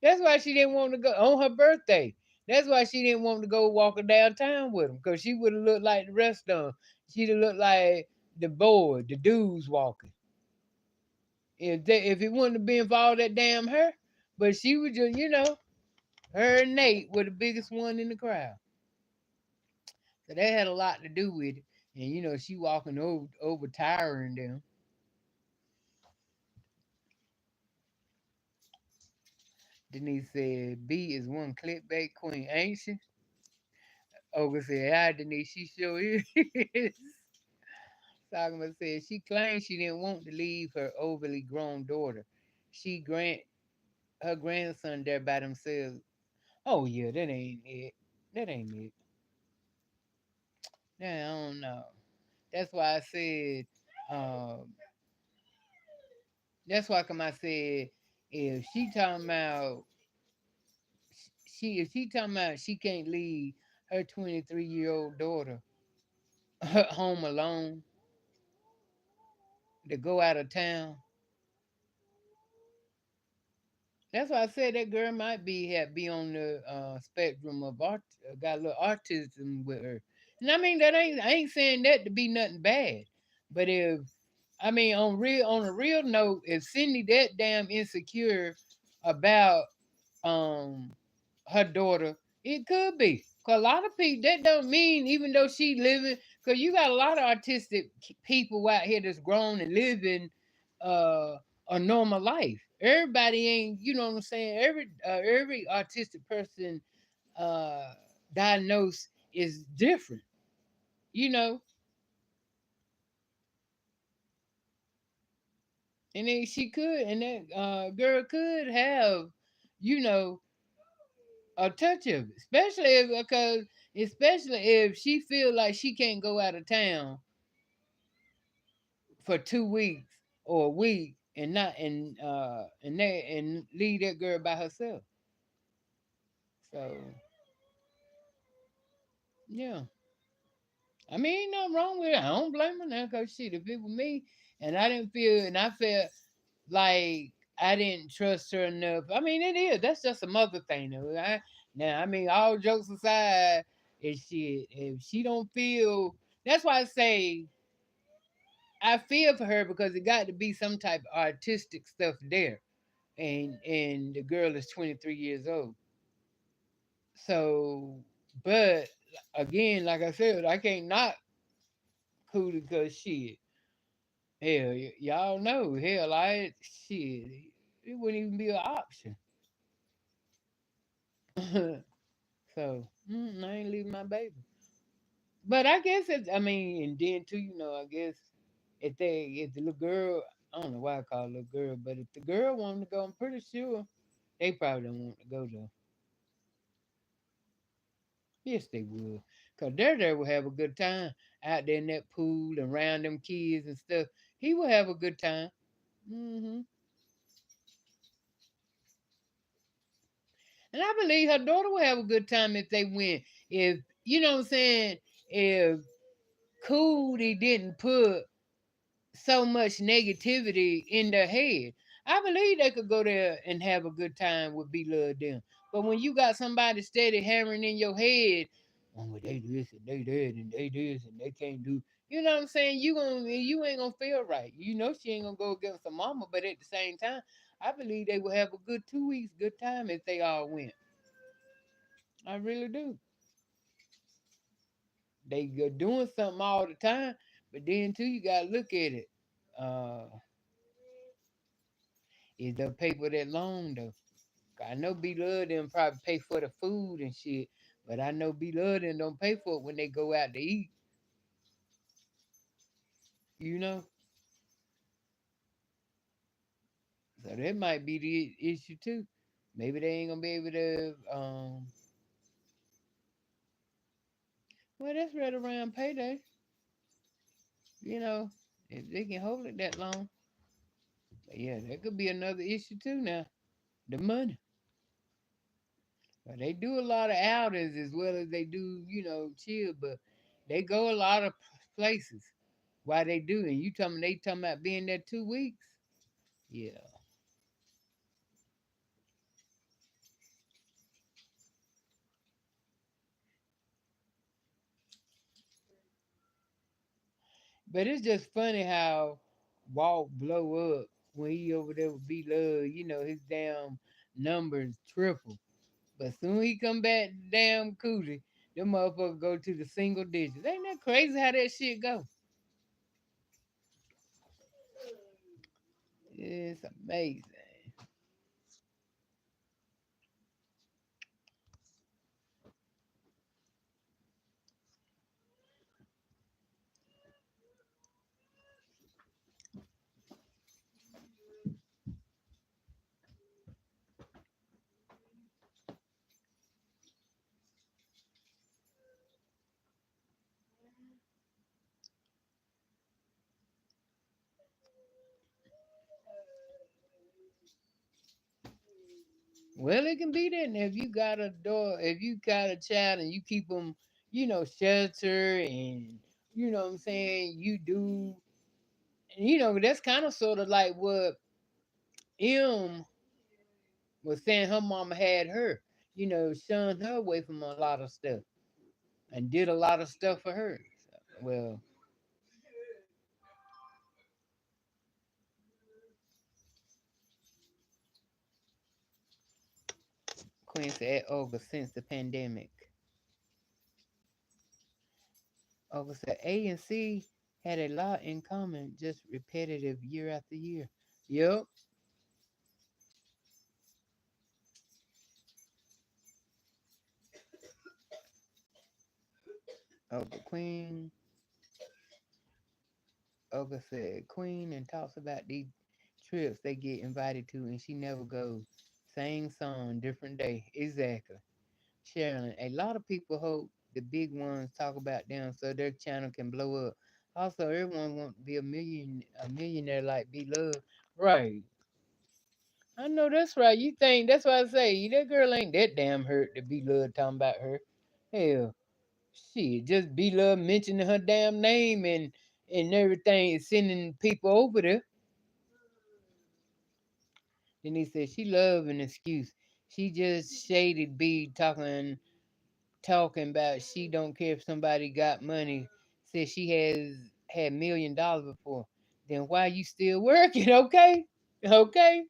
That's why she didn't want to go on her birthday. That's why she didn't want to go walking downtown with them, because she would have looked like the rest of them. She'd have looked like the boy, the dudes walking. If it wouldn't have been for all that damn her, but she was just, you know, her and Nate were the biggest one in the crowd. So that had a lot to do with it. And you know, she walking over tiring them. Denise said, B is one clickbait queen, ain't she? Olga said, ah, Denise, she sure is. Sagama said, she claimed she didn't want to leave her overly grown daughter. She grant her grandson there by themselves. Oh, yeah, that ain't it. That ain't it. Nah, I don't know. That's why I said, um, that's why come I said, if she talking about, if she talking about she can't leave her 23-year-old daughter home alone to go out of town. That's why I said that girl might be on the spectrum of got a little autism with her. And I mean that ain't I ain't saying that to be nothing bad. But if I mean on a real note, if Cindy that damn insecure about um her daughter, it could be. Cause a lot of people that don't mean even though she living, cause you got a lot of autistic people out here that's grown and living uh, a normal life. Everybody ain't, you know what I'm saying. Every autistic person uh, diagnosed is different. You know, and then she could, and that girl could have, you know, a touch of it, especially if because especially if she feel like she can't go out of town for 2 weeks or a week and not and leave that girl by herself. So yeah, I mean ain't nothing wrong with it. I don't blame her now because shit, if it was me and I didn't feel and I felt like I didn't trust her enough. I mean it is that's just a mother thing though. Now I mean all jokes aside, if she don't feel that's why I say I feel for her because it got to be some type of artistic stuff there. And the girl is 23 years old. So, but again, like I said, I can't not cool because shit. Hell, y'all know. Hell, I shit. It wouldn't even be an option. So, I ain't leaving my baby. But I guess it's. I mean, and then too, I guess if the little girl, I don't know why I call it little girl, but if the girl wanted to go, I'm pretty sure they probably don't want to go though. Yes, they would. Cause Dare will have a good time out there in that pool and around them kids and stuff. He will have a good time. And I believe her daughter will have a good time if they win. If you know what I'm saying, if Cootie didn't put so much negativity in their head. I believe they could go there and have a good time with Be Love them. But when you got somebody steady hammering in your head, oh, well, they this and they that and they this and they can't do, you know what I'm saying? You ain't gonna feel right. You know she ain't gonna go against her mama, but at the same time, I believe they will have a good 2 weeks, good time if they all went. I really do. They go doing something all the time, but then too you gotta look at it. Uh, is the paper that long though? I know B Love them probably pay for the food and shit, but I know B Love them don't pay for it when they go out to eat. You know, so that might be the issue too. Maybe they ain't gonna be able to. Well, that's right around payday. You know, if they can hold it that long. But yeah, that could be another issue too. Now, the money. But they do a lot of outings as well as they do, chill. But they go a lot of places. Why they do? And they talking about being there 2 weeks? Yeah. But it's just funny how Walt blow up when he over there with B Love, his damn numbers triple. But soon he come back damn cootie, them motherfuckers go to the single digits. Ain't that crazy how that shit go? It's amazing. Well, it can be that if you got a dog, if you got a child and you keep them, shelter and what I'm saying, that's kind of sort of like what M was saying her mama had her, shunned her away from a lot of stuff and did a lot of stuff for her. Well, Queen said August since the pandemic. August said A and C had a lot in common, just repetitive year after year. Yep. Oh, the Queen. August said Queen and talks about these trips they get invited to and she never goes. Same song, different day. Exactly. Sharon, a lot of people hope the big ones talk about them so their channel can blow up. Also, everyone wants to be a millionaire like Be Love. Right. I know that's right. You think that's why I say that girl ain't that damn hurt to Be Love talking about her. Hell, shit, just Be Love mentioning her damn name and everything is sending people over there. Then he said she love an excuse. She just shaded B talking about she don't care if somebody got money. Said she has had $1 million before. Then why you still working? Okay, okay.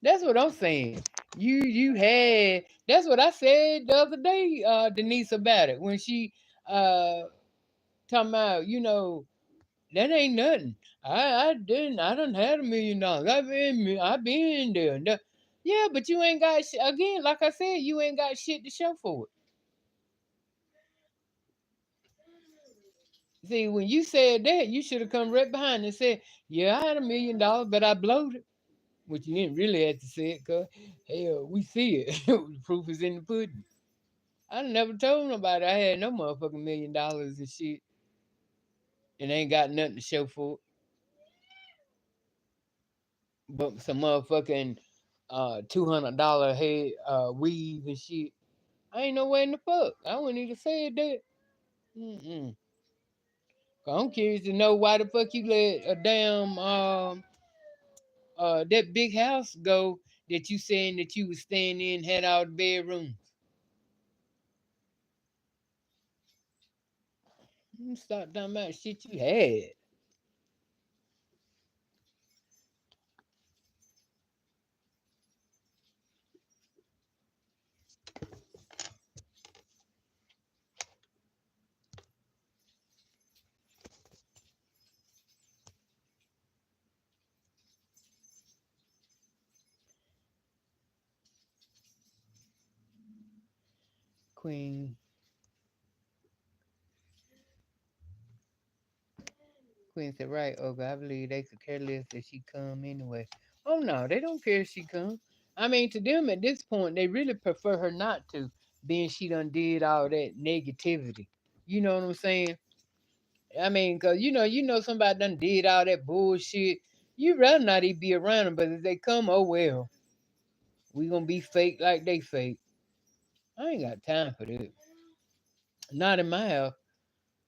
That's what I'm saying. You had. That's what I said the other day, Denise, about it when she uh talking about that ain't nothing. I done had $1 million. I've been there. Yeah, but you ain't got again. Like I said, you ain't got shit to show for it. See, when you said that, you should have come right behind and said, "Yeah, I had $1 million, but I blowed it." Which you didn't really have to say it, cause hell, we see it. The proof is in the pudding. I never told nobody I had no motherfucking $1 million and shit, and ain't got nothing to show for it. But some motherfucking $200 head weave and shit. I ain't no way in the fuck. I wouldn't even say that. Mm-mm. I'm curious to know why the fuck you let a damn that big house go that you saying that you was staying in had all the bedrooms. Stop talking about shit you had. Queen Queen said, right, okay, I believe they could care less if she come anyway. Oh no, they don't care if she come. I mean, to them at this point, they really prefer her not to, being she done did all that negativity. You know what I'm saying? I mean, cause somebody done did all that bullshit. You rather not even be around them, but if they come, oh well, we gonna be fake like they fake. I ain't got time for that. Not in my house.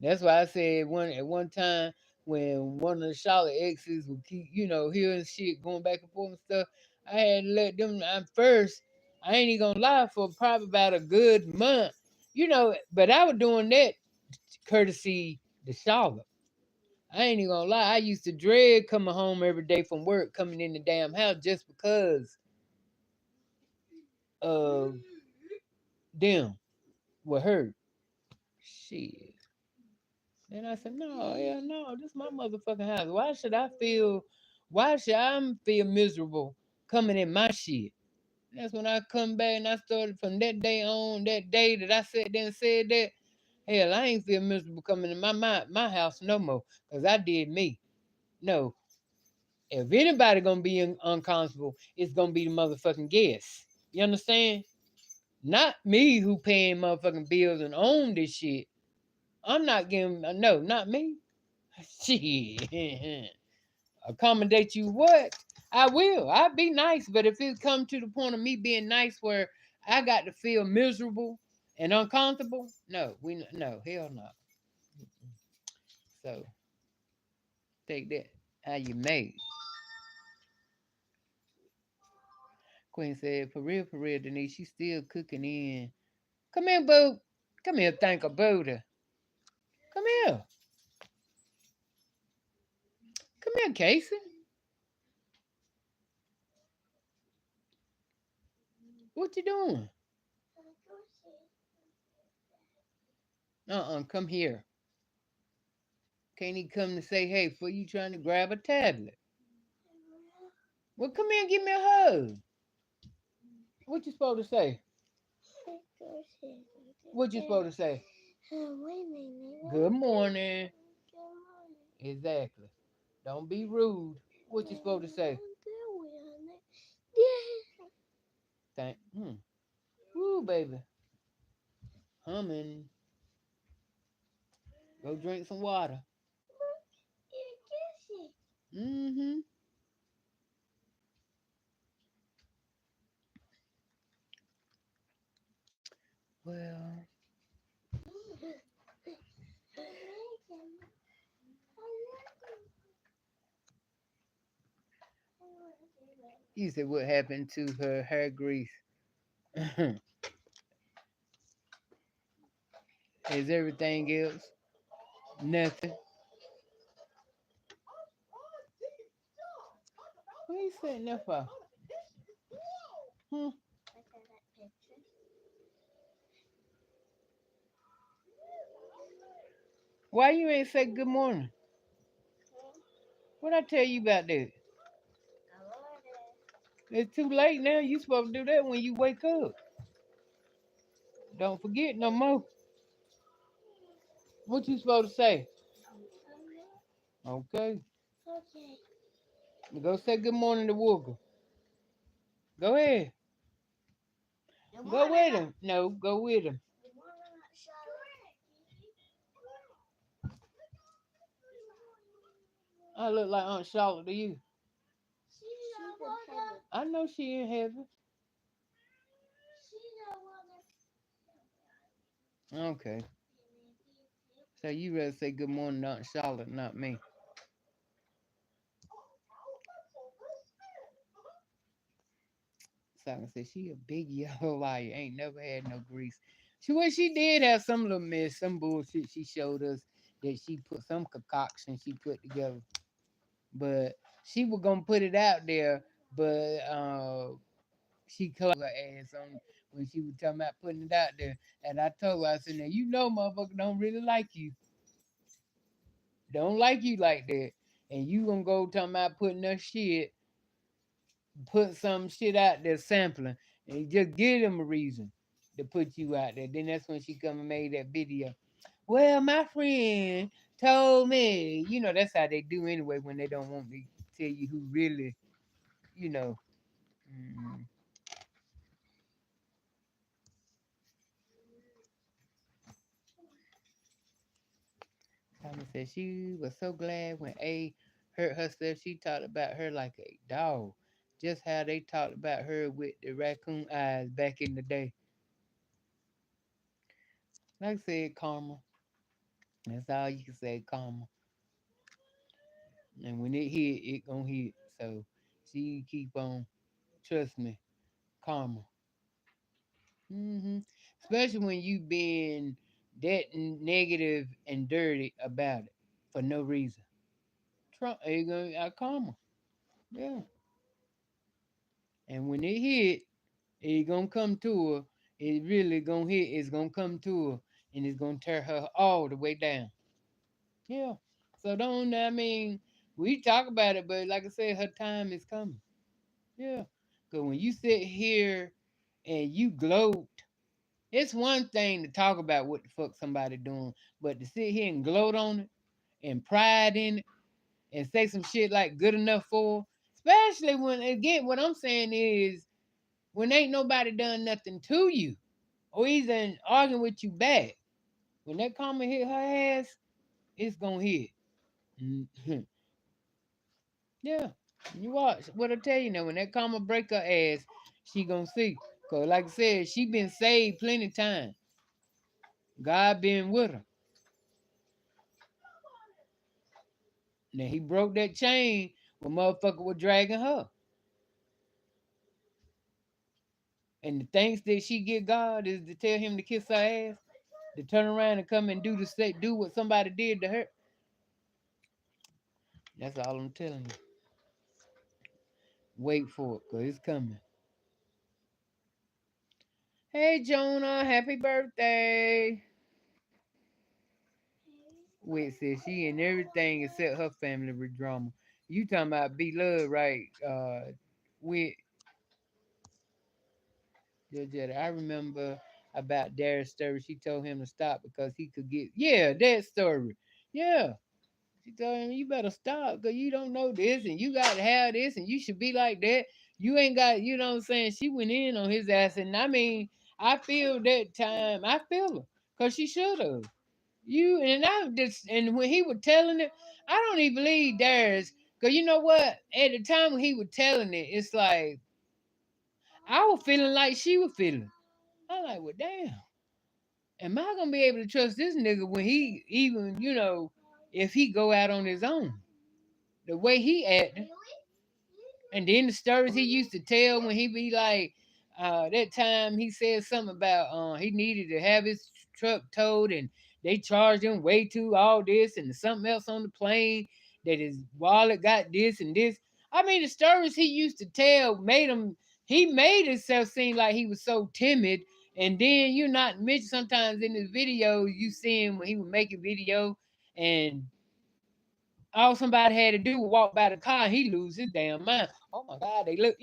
That's why I said at one time when one of the Charlotte exes would keep, hearing shit going back and forth and stuff, I had to let them at first, I ain't even gonna lie, for probably about a good month. But I was doing that courtesy the Charlotte. I ain't even gonna lie, I used to dread coming home every day from work, coming in the damn house just because of them with her. Shit. And I said, no, yeah, no, this is my motherfucking house. Why should I feel miserable coming in my shit? That's when I come back and I started from that day on, that day that I sat there and said that, hell, I ain't feel miserable coming in my house no more. Cause I did me. No. If anybody gonna be uncomfortable, it's gonna be the motherfucking guests. You understand? Not me who paying motherfucking bills and own this shit. I'm not giving no, not me. Shit. Accommodate you what? I will. I'll be nice, but if it come to the point of me being nice where I got to feel miserable and uncomfortable, no, no, hell no. So take that how you made. Queen said, for real, Denise, she still cooking in. Come here, boo. Come here, think about her. Come here. Come here, Casey. What you doing? Come here. Can't he come to say hey for you trying to grab a tablet? Well, come here and give me a hug. What you supposed to say? What you supposed to say? Good morning. Exactly. Don't be rude. What you supposed to say? Thank. Woo, baby. Humming. Go drink some water. Mm-hmm. Well, you said what happened to her hair grease? Is everything else nothing? What are you saying that for? Hmm? Why you ain't say good morning? What I tell you about that? It's too late now. You supposed to do that when you wake up. Don't forget no more. What you supposed to say? Okay. Go say good morning to Walker. Go ahead. Go with him. No, go with him. I look like Aunt Charlotte to you. I know she in heaven. Okay. So you rather say good morning to Aunt Charlotte, not me. Simon said she a big yellow liar. Ain't never had no grease. She did have some little mess, some bullshit she showed us that she put some concoction she put together. But she was gonna put it out there, but she closed her ass on when she was talking about putting it out there. And I told her, I said, now you know motherfucker don't really like you. Don't like you like that. And you gonna go talking about putting that shit, put some shit out there sampling, and just give them a reason to put you out there. Then that's when she come and made that video. Well, my friend told me, that's how they do anyway when they don't want to tell you who really, you know. Mm. Tommy said she was so glad when A hurt herself. She talked about her like a dog. Just how they talked about her with the raccoon eyes back in the day. Like I said, karma. That's all you can say, karma. And when it hit, it gonna hit. So she keep on, trust me, karma. Especially when you being that negative and dirty about it for no reason. Trump, it gonna karma. Yeah. And when it hit, it gonna come to her. It really gonna hit. It's gonna come to her, and it's gonna tear her all the way down. Yeah. So don't. I mean, we talk about it, but like I said, her time is coming. Yeah. Cause when you sit here and you gloat, it's one thing to talk about what the fuck somebody doing, but to sit here and gloat on it and pride in it and say some shit like good enough for, especially when again, what I'm saying is when ain't nobody done nothing to you or even arguing with you back. When that comment hit her ass, it's gonna hit. Mhm. Yeah. You watch what I tell you now. When that karma break her ass, she gonna see. Cause like I said, she been saved plenty times. God been with her. Now he broke that chain when motherfucker was dragging her. And the thanks that she get God is to tell him to kiss her ass, to turn around and come and do what somebody did to her. That's all I'm telling you. Wait for it, cause it's coming. Hey Jonah, happy birthday. Wait, says she and everything except her family with drama. You talking about be love, right? With Jada. I remember about Darius' story. She told him to stop because he could get that story. Yeah. She told him you better stop because you don't know this and you gotta have this and you should be like that. You ain't got, you know what I'm saying? She went in on his ass, and I mean, I feel that time. I feel her. Cause she should have. You and I just and when he was telling it, I don't even believe Darius. Cause you know what? At the time when he was telling it, it's like I was feeling like she was feeling. I'm like, well, damn. Am I gonna be able to trust this nigga when he even, if he go out on his own? The way he acting. And then the stories he used to tell when he be like, that time he said something about he needed to have his truck towed and they charged him way too all this and something else on the plane that his wallet got this and this. I mean, the stories he used to tell he made himself seem like he was so timid. And then you not mention sometimes in his videos you see him when he was making video and all somebody had to do was walk by the car and he lose his damn mind. Oh my God, they look,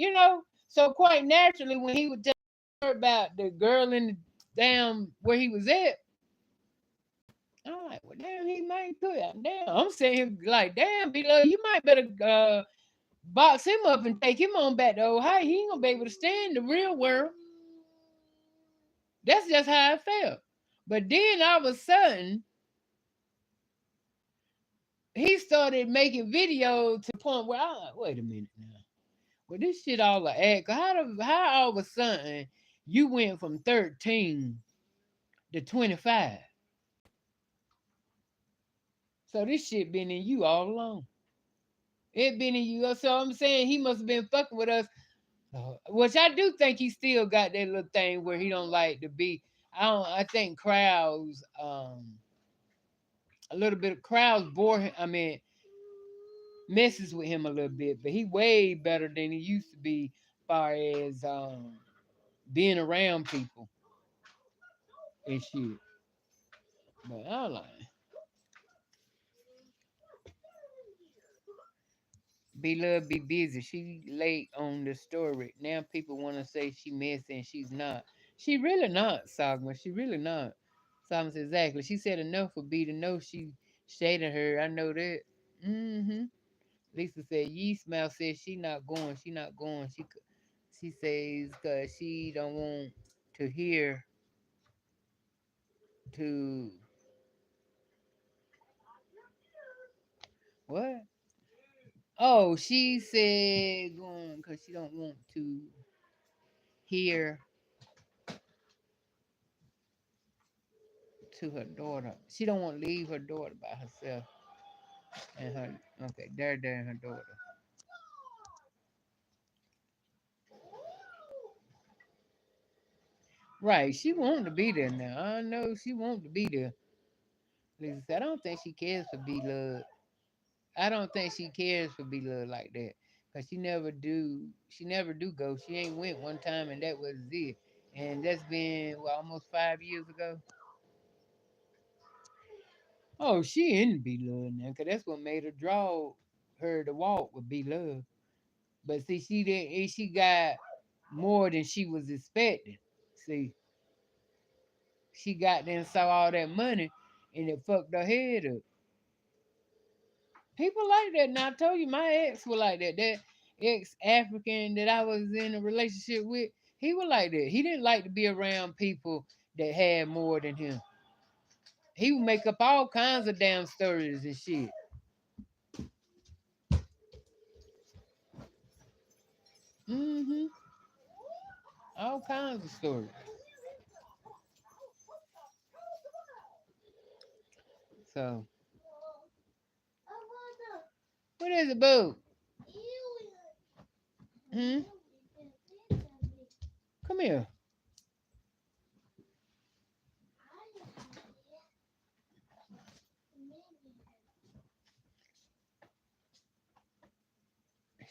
So quite naturally, when he would tell her about the girl in the damn where he was at, I'm like, well, damn, he might could. Damn, I'm saying like, damn, below, you might better box him up and take him on back to Ohio. He ain't gonna be able to stand the real world. That's just how I felt. But then all of a sudden, he started making videos to the point where I like, wait a minute now. Well, this shit all a act. How all of a sudden you went from 13 to 25? So this shit been in you all along. It been in you. So I'm saying he must have been fucking with us. Which I do think he still got that little thing where he don't like to be. I think crowds, a little bit of crowds bore him. I mean, messes with him a little bit, but he way better than he used to be, far as being around people and shit. But I like be love, be busy. She late on the story. Now people want to say she messy and she's not. She really not, Sagma. She really not. Sagma said exactly. She said enough for B to know she shaded her. I know that. Mm-hmm. Lisa said Yeast Mouth said she not going. She not going. She says because she don't want to hear to what? Oh, she said going because she don't want to hear to her daughter. She don't want to leave her daughter by herself and her there and her daughter. Right, she wanted to be there now. I know she wanted to be there. Lisa said, I don't think she cares for B Love. I don't think she cares for B Love like that. Cause she never do go. She ain't went one time and that was it. And that's been almost 5 years ago. Oh, she in B Love now, cause that's what made her draw her to walk with B Love. But see, she didn't. She got more than she was expecting. See, she got there and saw all that money, and it fucked her head up. People like that. Now I told you, my ex was like that. That ex African that I was in a relationship with, he was like that. He didn't like to be around people that had more than him. He would make up all kinds of damn stories and shit. Mm-hmm. All kinds of stories. So, what is it, boo? Hmm? Come here.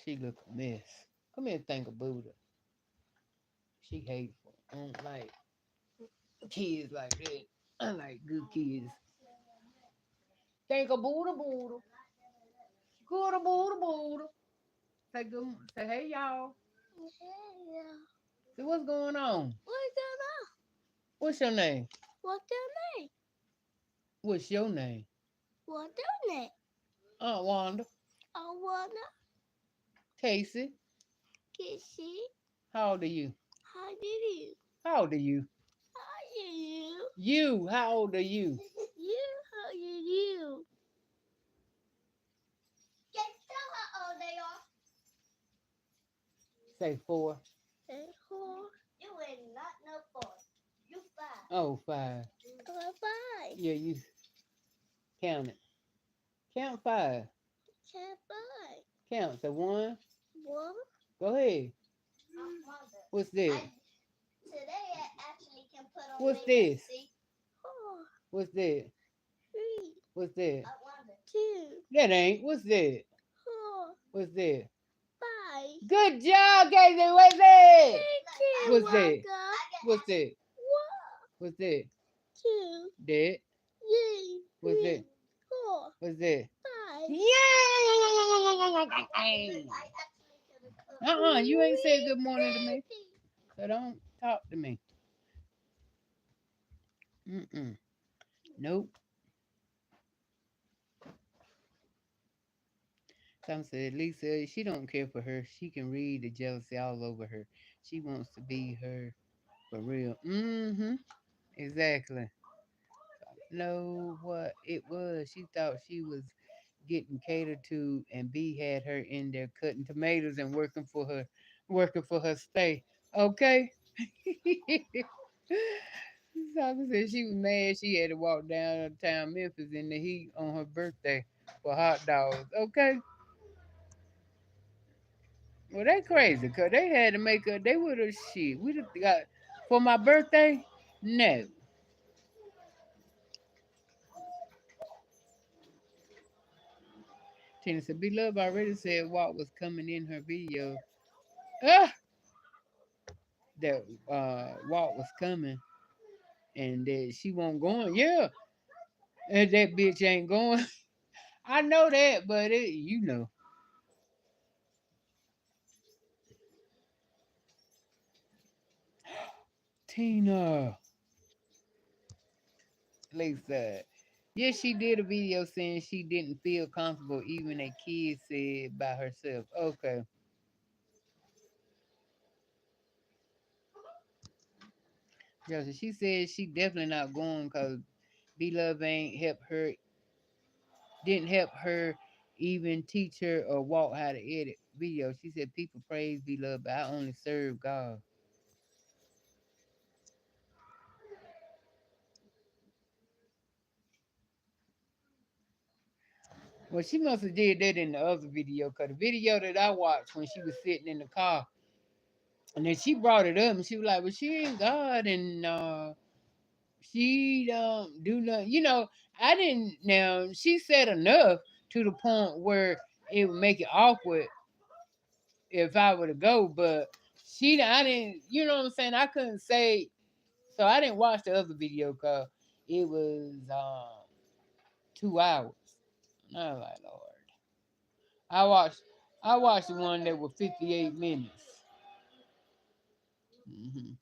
She look a mess. Come here, think of Buddha. She hateful. I don't like kids like that. I like good kids. Think of Buddha, Buddha. Buddha, Buddha, Buddha. Say good. Say hey, y'all. See what's going on? What's your name? What's your name? What's your name? What's your name? Aunt Wanda. I wanna Casey. kiss you. How old are you? How do you? How old are you? How do you? You. How old are you? You, how do you? Can you tell how old they are? Say 4. Say 4. You ain't not no 4. You 5. Oh, 5. I'm 5. Yeah, you count it. Count 5. Count 5. Count. So 1. 1. Go ahead. What's this? Today I actually can put on. What's this? 4. What's that? 3. What's that? 2. That ain't. What's that? 4. What's that? 5. Good job, Casey. What's that? Thank you, What's that? Wanda. What's that? 1, What's that? 2, That. 3, What's that? 4, What's that? 5. Yeah. You ain't said good morning to me. So don't talk to me. Mm-mm. Nope. Some said Lisa, she don't care for her. She can read the jealousy all over her. She wants to be her for real. Mm-hmm. Exactly. Know what it was. She thought she was getting catered to, and B had her in there cutting tomatoes and working for her stay. Okay. Saka said she was mad she had to walk downtown Memphis in the heat on her birthday for hot dogs. Okay. Well, they crazy because they had to make her, they would have shit. We'd have got, for my birthday? No. Tina said, Beloved already said Walt was coming in her video. Ah! That Walt was coming and that she won't going. Yeah. And that bitch ain't going. I know that, but it. Tina. Lisa. Yes, she did a video saying she didn't feel comfortable even a kid said by herself. Okay. Yeah, so she said she definitely not going because B-Love ain't didn't help her even teach her or walk how to edit video. She said people praise B-Love, but I only serve God. Well, she must have did that in the other video, because the video that I watched when she was sitting in the car, and then she brought it up and she was like, well, she ain't God, and she don't do nothing. I didn't. Now she said enough to the point where it would make it awkward if I were to go, but I didn't. You know what I'm saying? I couldn't say. So I didn't watch the other video because it was 2 hours. And I was like, Lord, I watched. I watched the one that was 58 minutes. Hmm.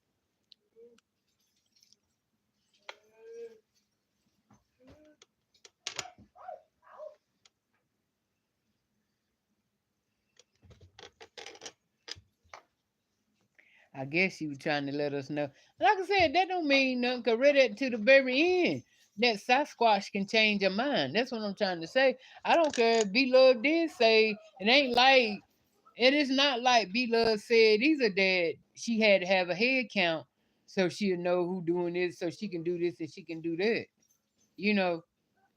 I guess she was trying to let us know. Like I said, that don't mean nothing. Cause read it to the very end. That Sasquatch can change your mind. That's what I'm trying to say. I don't care if B Love did say it ain't like It is not like B-Love said either that she had to have a head count so she'll know who doing this, so she can do this and she can do that. You know,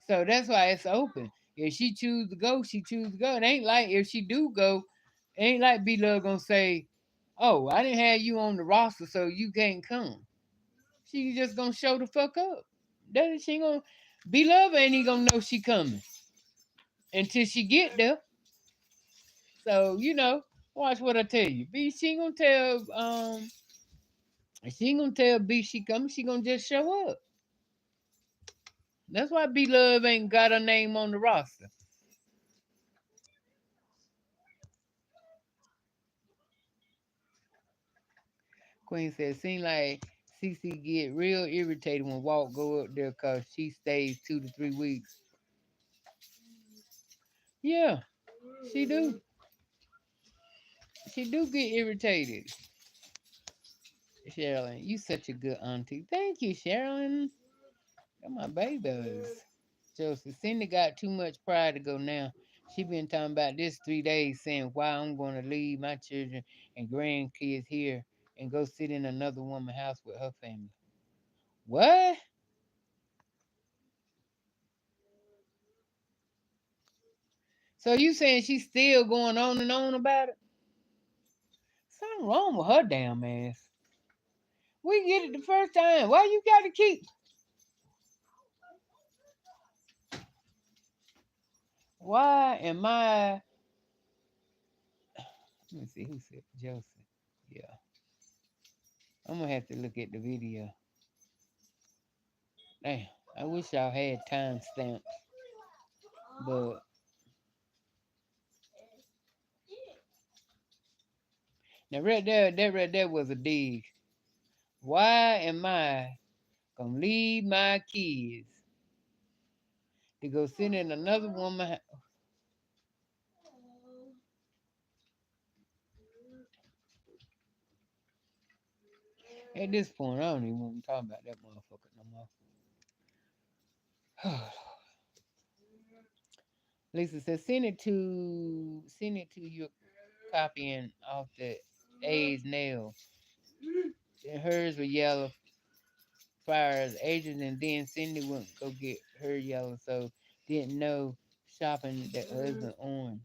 so that's why it's open. If she choose to go, she choose to go. It ain't like if she do go, it ain't like B-Love gonna say, "Oh, I didn't have you on the roster, so you can't come." She just gonna show the fuck up. That she ain't gonna B-Love ain't even gonna know she coming until she get there. So watch what I tell you. B, she ain't gonna tell she ain't gonna tell B she coming. She gonna just show up. That's why B Love ain't got her name on the roster. Queen said, seem like CC get real irritated when Walt go up there cause she stays 2 to 3 weeks. Yeah, she do. She do get irritated. Sherilyn, you such a good auntie. Thank you, Sherilyn. You're my babies. Joseph, Cindy got too much pride to go now. She been talking about this 3 days, saying why I'm going to leave my children and grandkids here and go sit in another woman's house with her family. What? So you saying she's still going on and on about it? Something wrong with her damn ass. We get it the first time. Why you got to keep? Why am I? Let me see who said Joseph. Yeah, I'm gonna have to look at the video. Damn, I wish y'all had timestamps, but now that right there was a dig. Why am I gonna leave my kids to go sit in another woman? At this point, I don't even want to talk about that motherfucker no more. Lisa says, send it to your copying off the A's nail. And hers were yellow, fires, Adrian, and then Cindy went go get her yellow, so didn't know shopping the husband orange.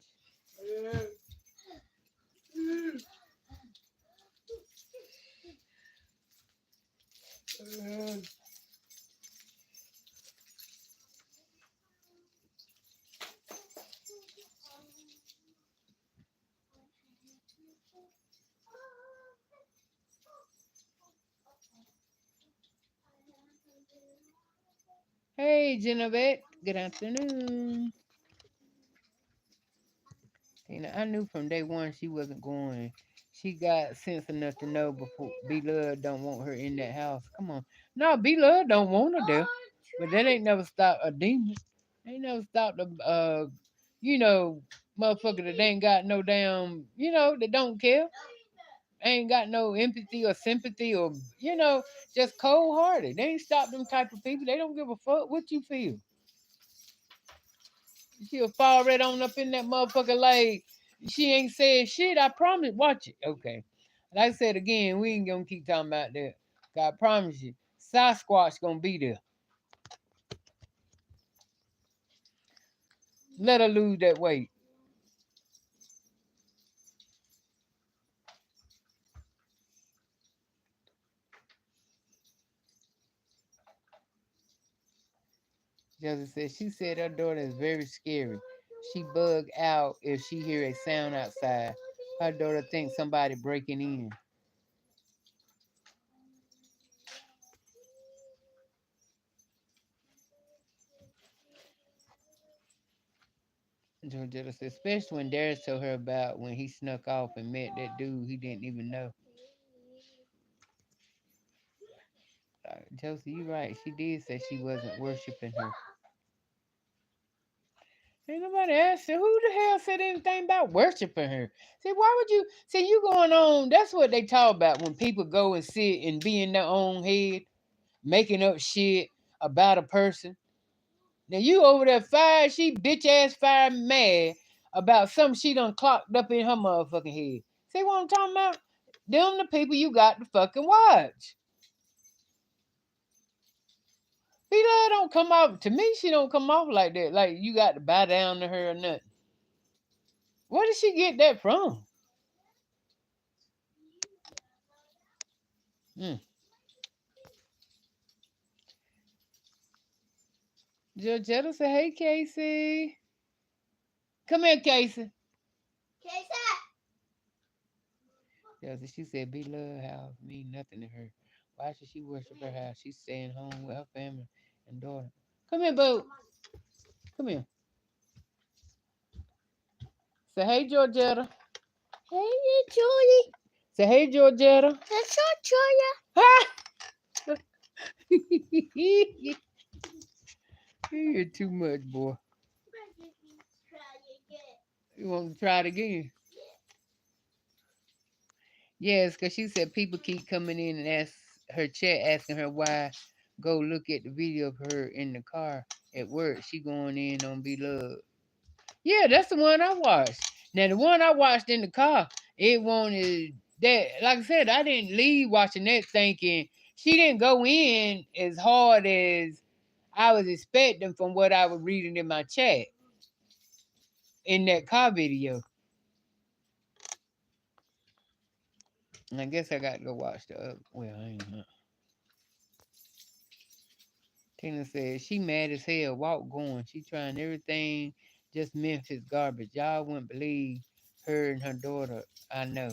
Hey, Genevieve. Good afternoon. I knew from day one she wasn't going. She got sense enough to know before B Love don't want her in that house. Come on. No, B Love don't want her there. But that ain't never stopped a demon. Ain't never stopped a motherfucker that ain't got no damn, that don't care. Ain't got no empathy or sympathy or, just cold hearted. They ain't stop them type of people. They don't give a fuck what you feel. She'll fall right on up in that motherfucker like she ain't said shit. I promise. Watch it. Okay. Like I said again, we ain't gonna keep talking about that. I promise you, Sasquatch gonna be there. Let her lose that weight. Joseph said she said her daughter is very scary. She bug out if she hear a sound outside. Her daughter thinks somebody breaking in. Georgetta said, especially when Darius told her about when he snuck off and met that dude he didn't even know. Josie, you right. She did say she wasn't worshiping her. Ain't nobody asked her. Who the hell said anything about worshiping her? See, why would you? See, you going on. That's what they talk about when people go and sit and be in their own head, making up shit about a person. Now you over there fire, she bitch ass fire mad about something she done clocked up in her motherfucking head. See what I'm talking about? Them the people you got to fucking watch. B-Love don't come off, to me, she don't come off like that. Like you got to bow down to her or nothing. Where did she get that from? Georgetta said, hey, Casey. Come here, Casey. Casey. Yeah, she said, B-Love house mean nothing to her. Why should she worship her house? She's staying home with her family and daughter. Come here, boo. Come here. Say, hey, Georgetta. Hey, Julie. Say, hey, Georgetta. That's your Julia. You're too much, boy. You want to try it again? Yes, because she said people keep coming in and ask her chat, asking her why. Go look at the video of her in the car at work. She going in on B-Love. Yeah, that's the one I watched. Now, the one I watched in the car, it wanted that. Like I said, I didn't leave watching that thinking she didn't go in as hard as I was expecting from what I was reading in my chat in that car video. And I guess I got to go watch the other. Well, I ain't know. Tina said she mad as hell. Walk going. She trying everything. Just Memphis garbage. Y'all wouldn't believe her and her daughter. I know.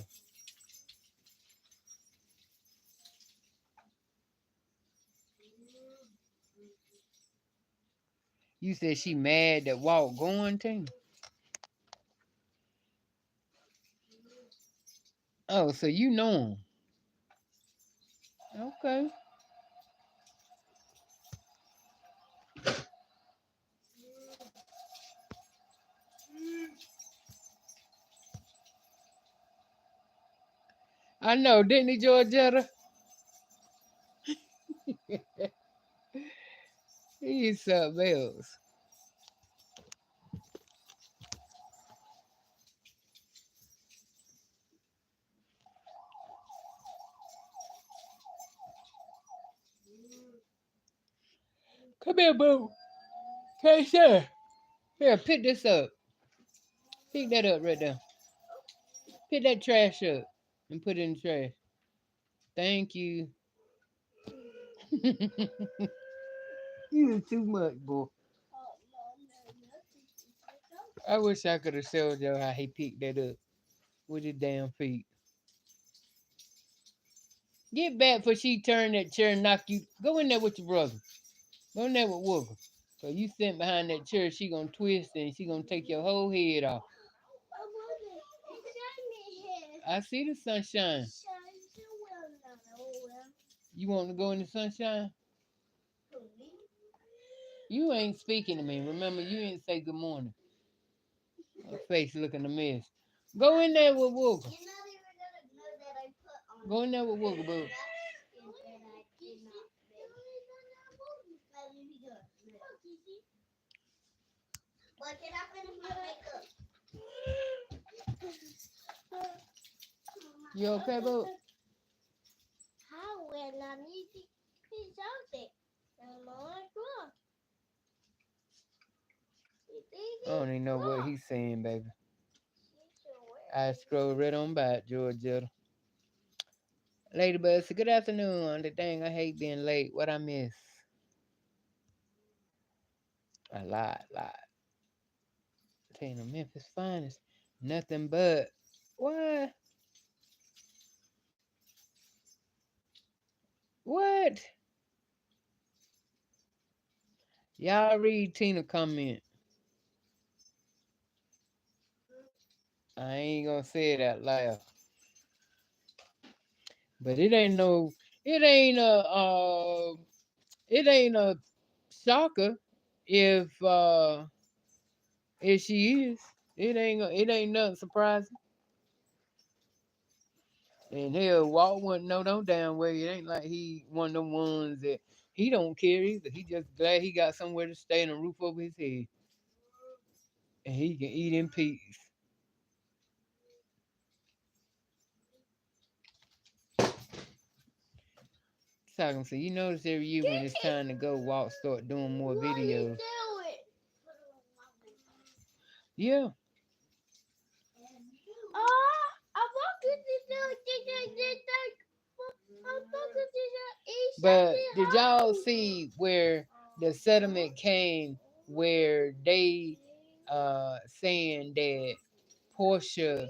You said she mad that Walk going, Tina? Oh, so you know him. Okay. I know, didn't he, Georgetta? He's something else. Come here, boo. Casey. Here, pick this up. Pick that up right there. Pick that trash up and put it in the trash. Thank you. You too much, boy. I wish I could have showed you how he picked that up with his damn feet. Get back before she turn that chair and knock you. Go in there with your brother. Go in there with Wooker. So you sit behind that chair, she gonna twist and she gonna take your whole head off. I see the sunshine. You want to go in the sunshine? You ain't speaking to me. Remember, you didn't say good morning. Her face looking a mess. Go in there with Wooker. Go in there with Wooker, boo. You okay, boo? I don't even know what he's saying, baby. I scroll right on by it, Georgia. Ladybug said, good afternoon. The thing I hate being late. What I miss? A lot. Tina Memphis finest. Nothing but. What? What? Y'all read Tina comment. I ain't gonna say it out loud. But it ain't a shocker if she is. It ain't nothing surprising. And hell, Walt wouldn't know no damn way. It ain't like he one of them ones that he don't care either. He just glad he got somewhere to stay and a roof over his head. and he can eat in peace. So I can say, you notice every year when it's time to go, Walt start doing more videos. Yeah. But did y'all see where the settlement came where they saying that Portia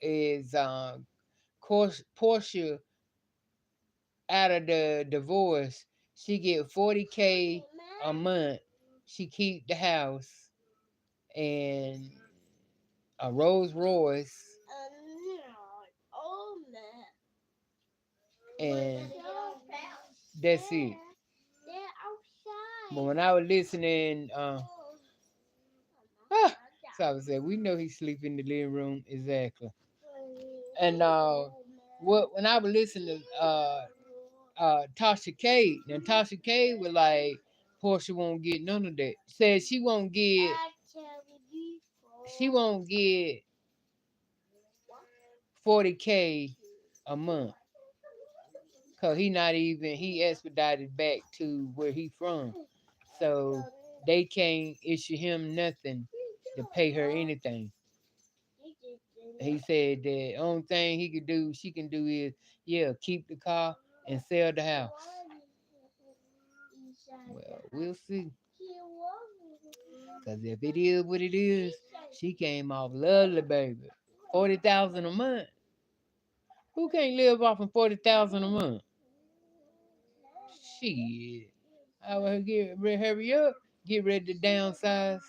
is Portia out of the divorce, she get 40K a month. She keep the house and a Rolls Royce, and that's it. But when I was listening, so I was saying, we know he sleep in the living room exactly. And when I was listening to Tasha K, and Tasha K was like, Portia won't get none of that. Said she won't get 40K a month. Cause he expedited back to where he from. So they can't issue him nothing to pay her anything. He said the only thing she can do is, keep the car and sell the house. Well, we'll see. Cause if it is what it is, she came off lovely, baby. 40,000 a month. Who can't live off of 40,000 a month? Shit. I would hurry up, get ready to downsize.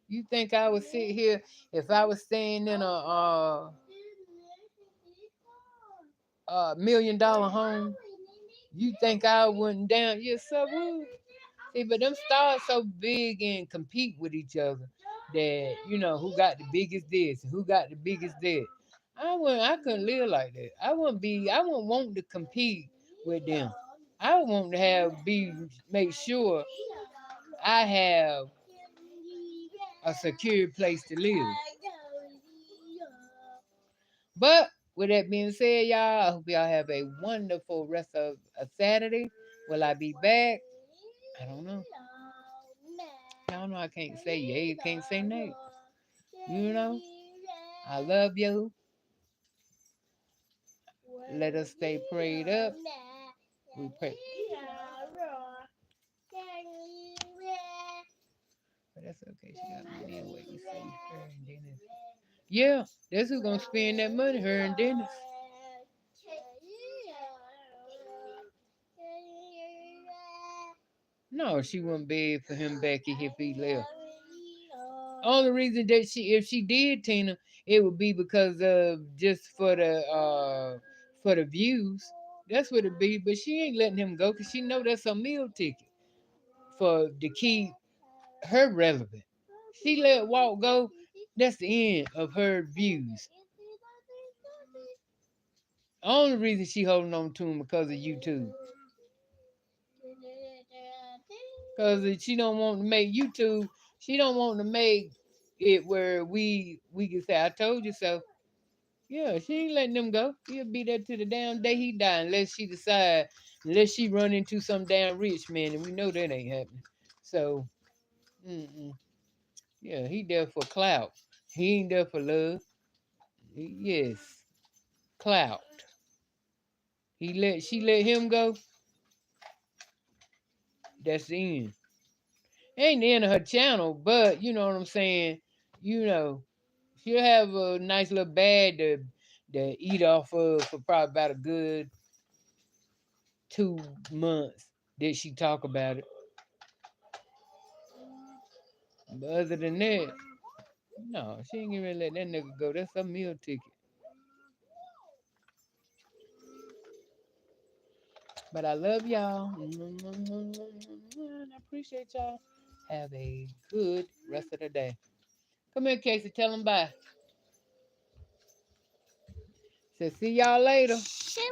You think I would sit here if I was staying in a $1 million home? You think I wouldn't down? Yes, I would. See, but them stars so big and compete with each other that who got the biggest this and who got the biggest that. I couldn't live like that. I wouldn't want to compete with them. I would want to make sure I have a secure place to live. But with that being said, y'all, I hope y'all have a wonderful rest of a Saturday. Will I be back? I don't know. Y'all know I can't say yay, can't say nay. I love you. Let us stay prayed up. We pray. But that's okay. She got money anyway. You see her and Dennis. Yeah, that's who's gonna spend that money, her and Dennis. No, she wouldn't beg for him back if he left. Only reason that if she did, Tina, it would be because of just for the views. That's what it be. But she ain't letting him go because she know that's a meal ticket to keep her relevant. She let Walt go. That's the end of her views. Only reason she holding on to him because of YouTube. Because she don't want to make YouTube. She don't want to make it where we can say, I told you so. Yeah, she ain't letting them go. He'll be there to the damn day he die unless she run into some damn rich man, and we know that ain't happening. So, yeah, he there for clout. He ain't there for love. Yes, clout. She let him go. That's the end. Ain't the end of her channel, but you know what I'm saying. She'll have a nice little bag to eat off of for probably about a good 2 months that she talk about it. But other than that, no, she ain't gonna let that nigga go. That's a meal ticket. But I love y'all. I appreciate y'all. Have a good rest of the day. Come here, Casey. Tell them bye. Say see y'all later. Say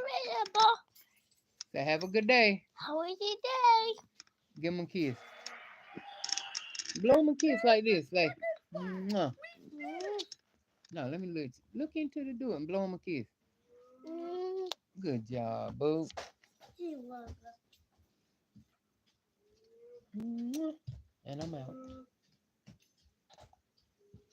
have a good day. Have a good day. Give them a kiss. Blow him a kiss like this. Like, mwah. No, let me look into the door and blow him a kiss. Good job, boo. And I'm out.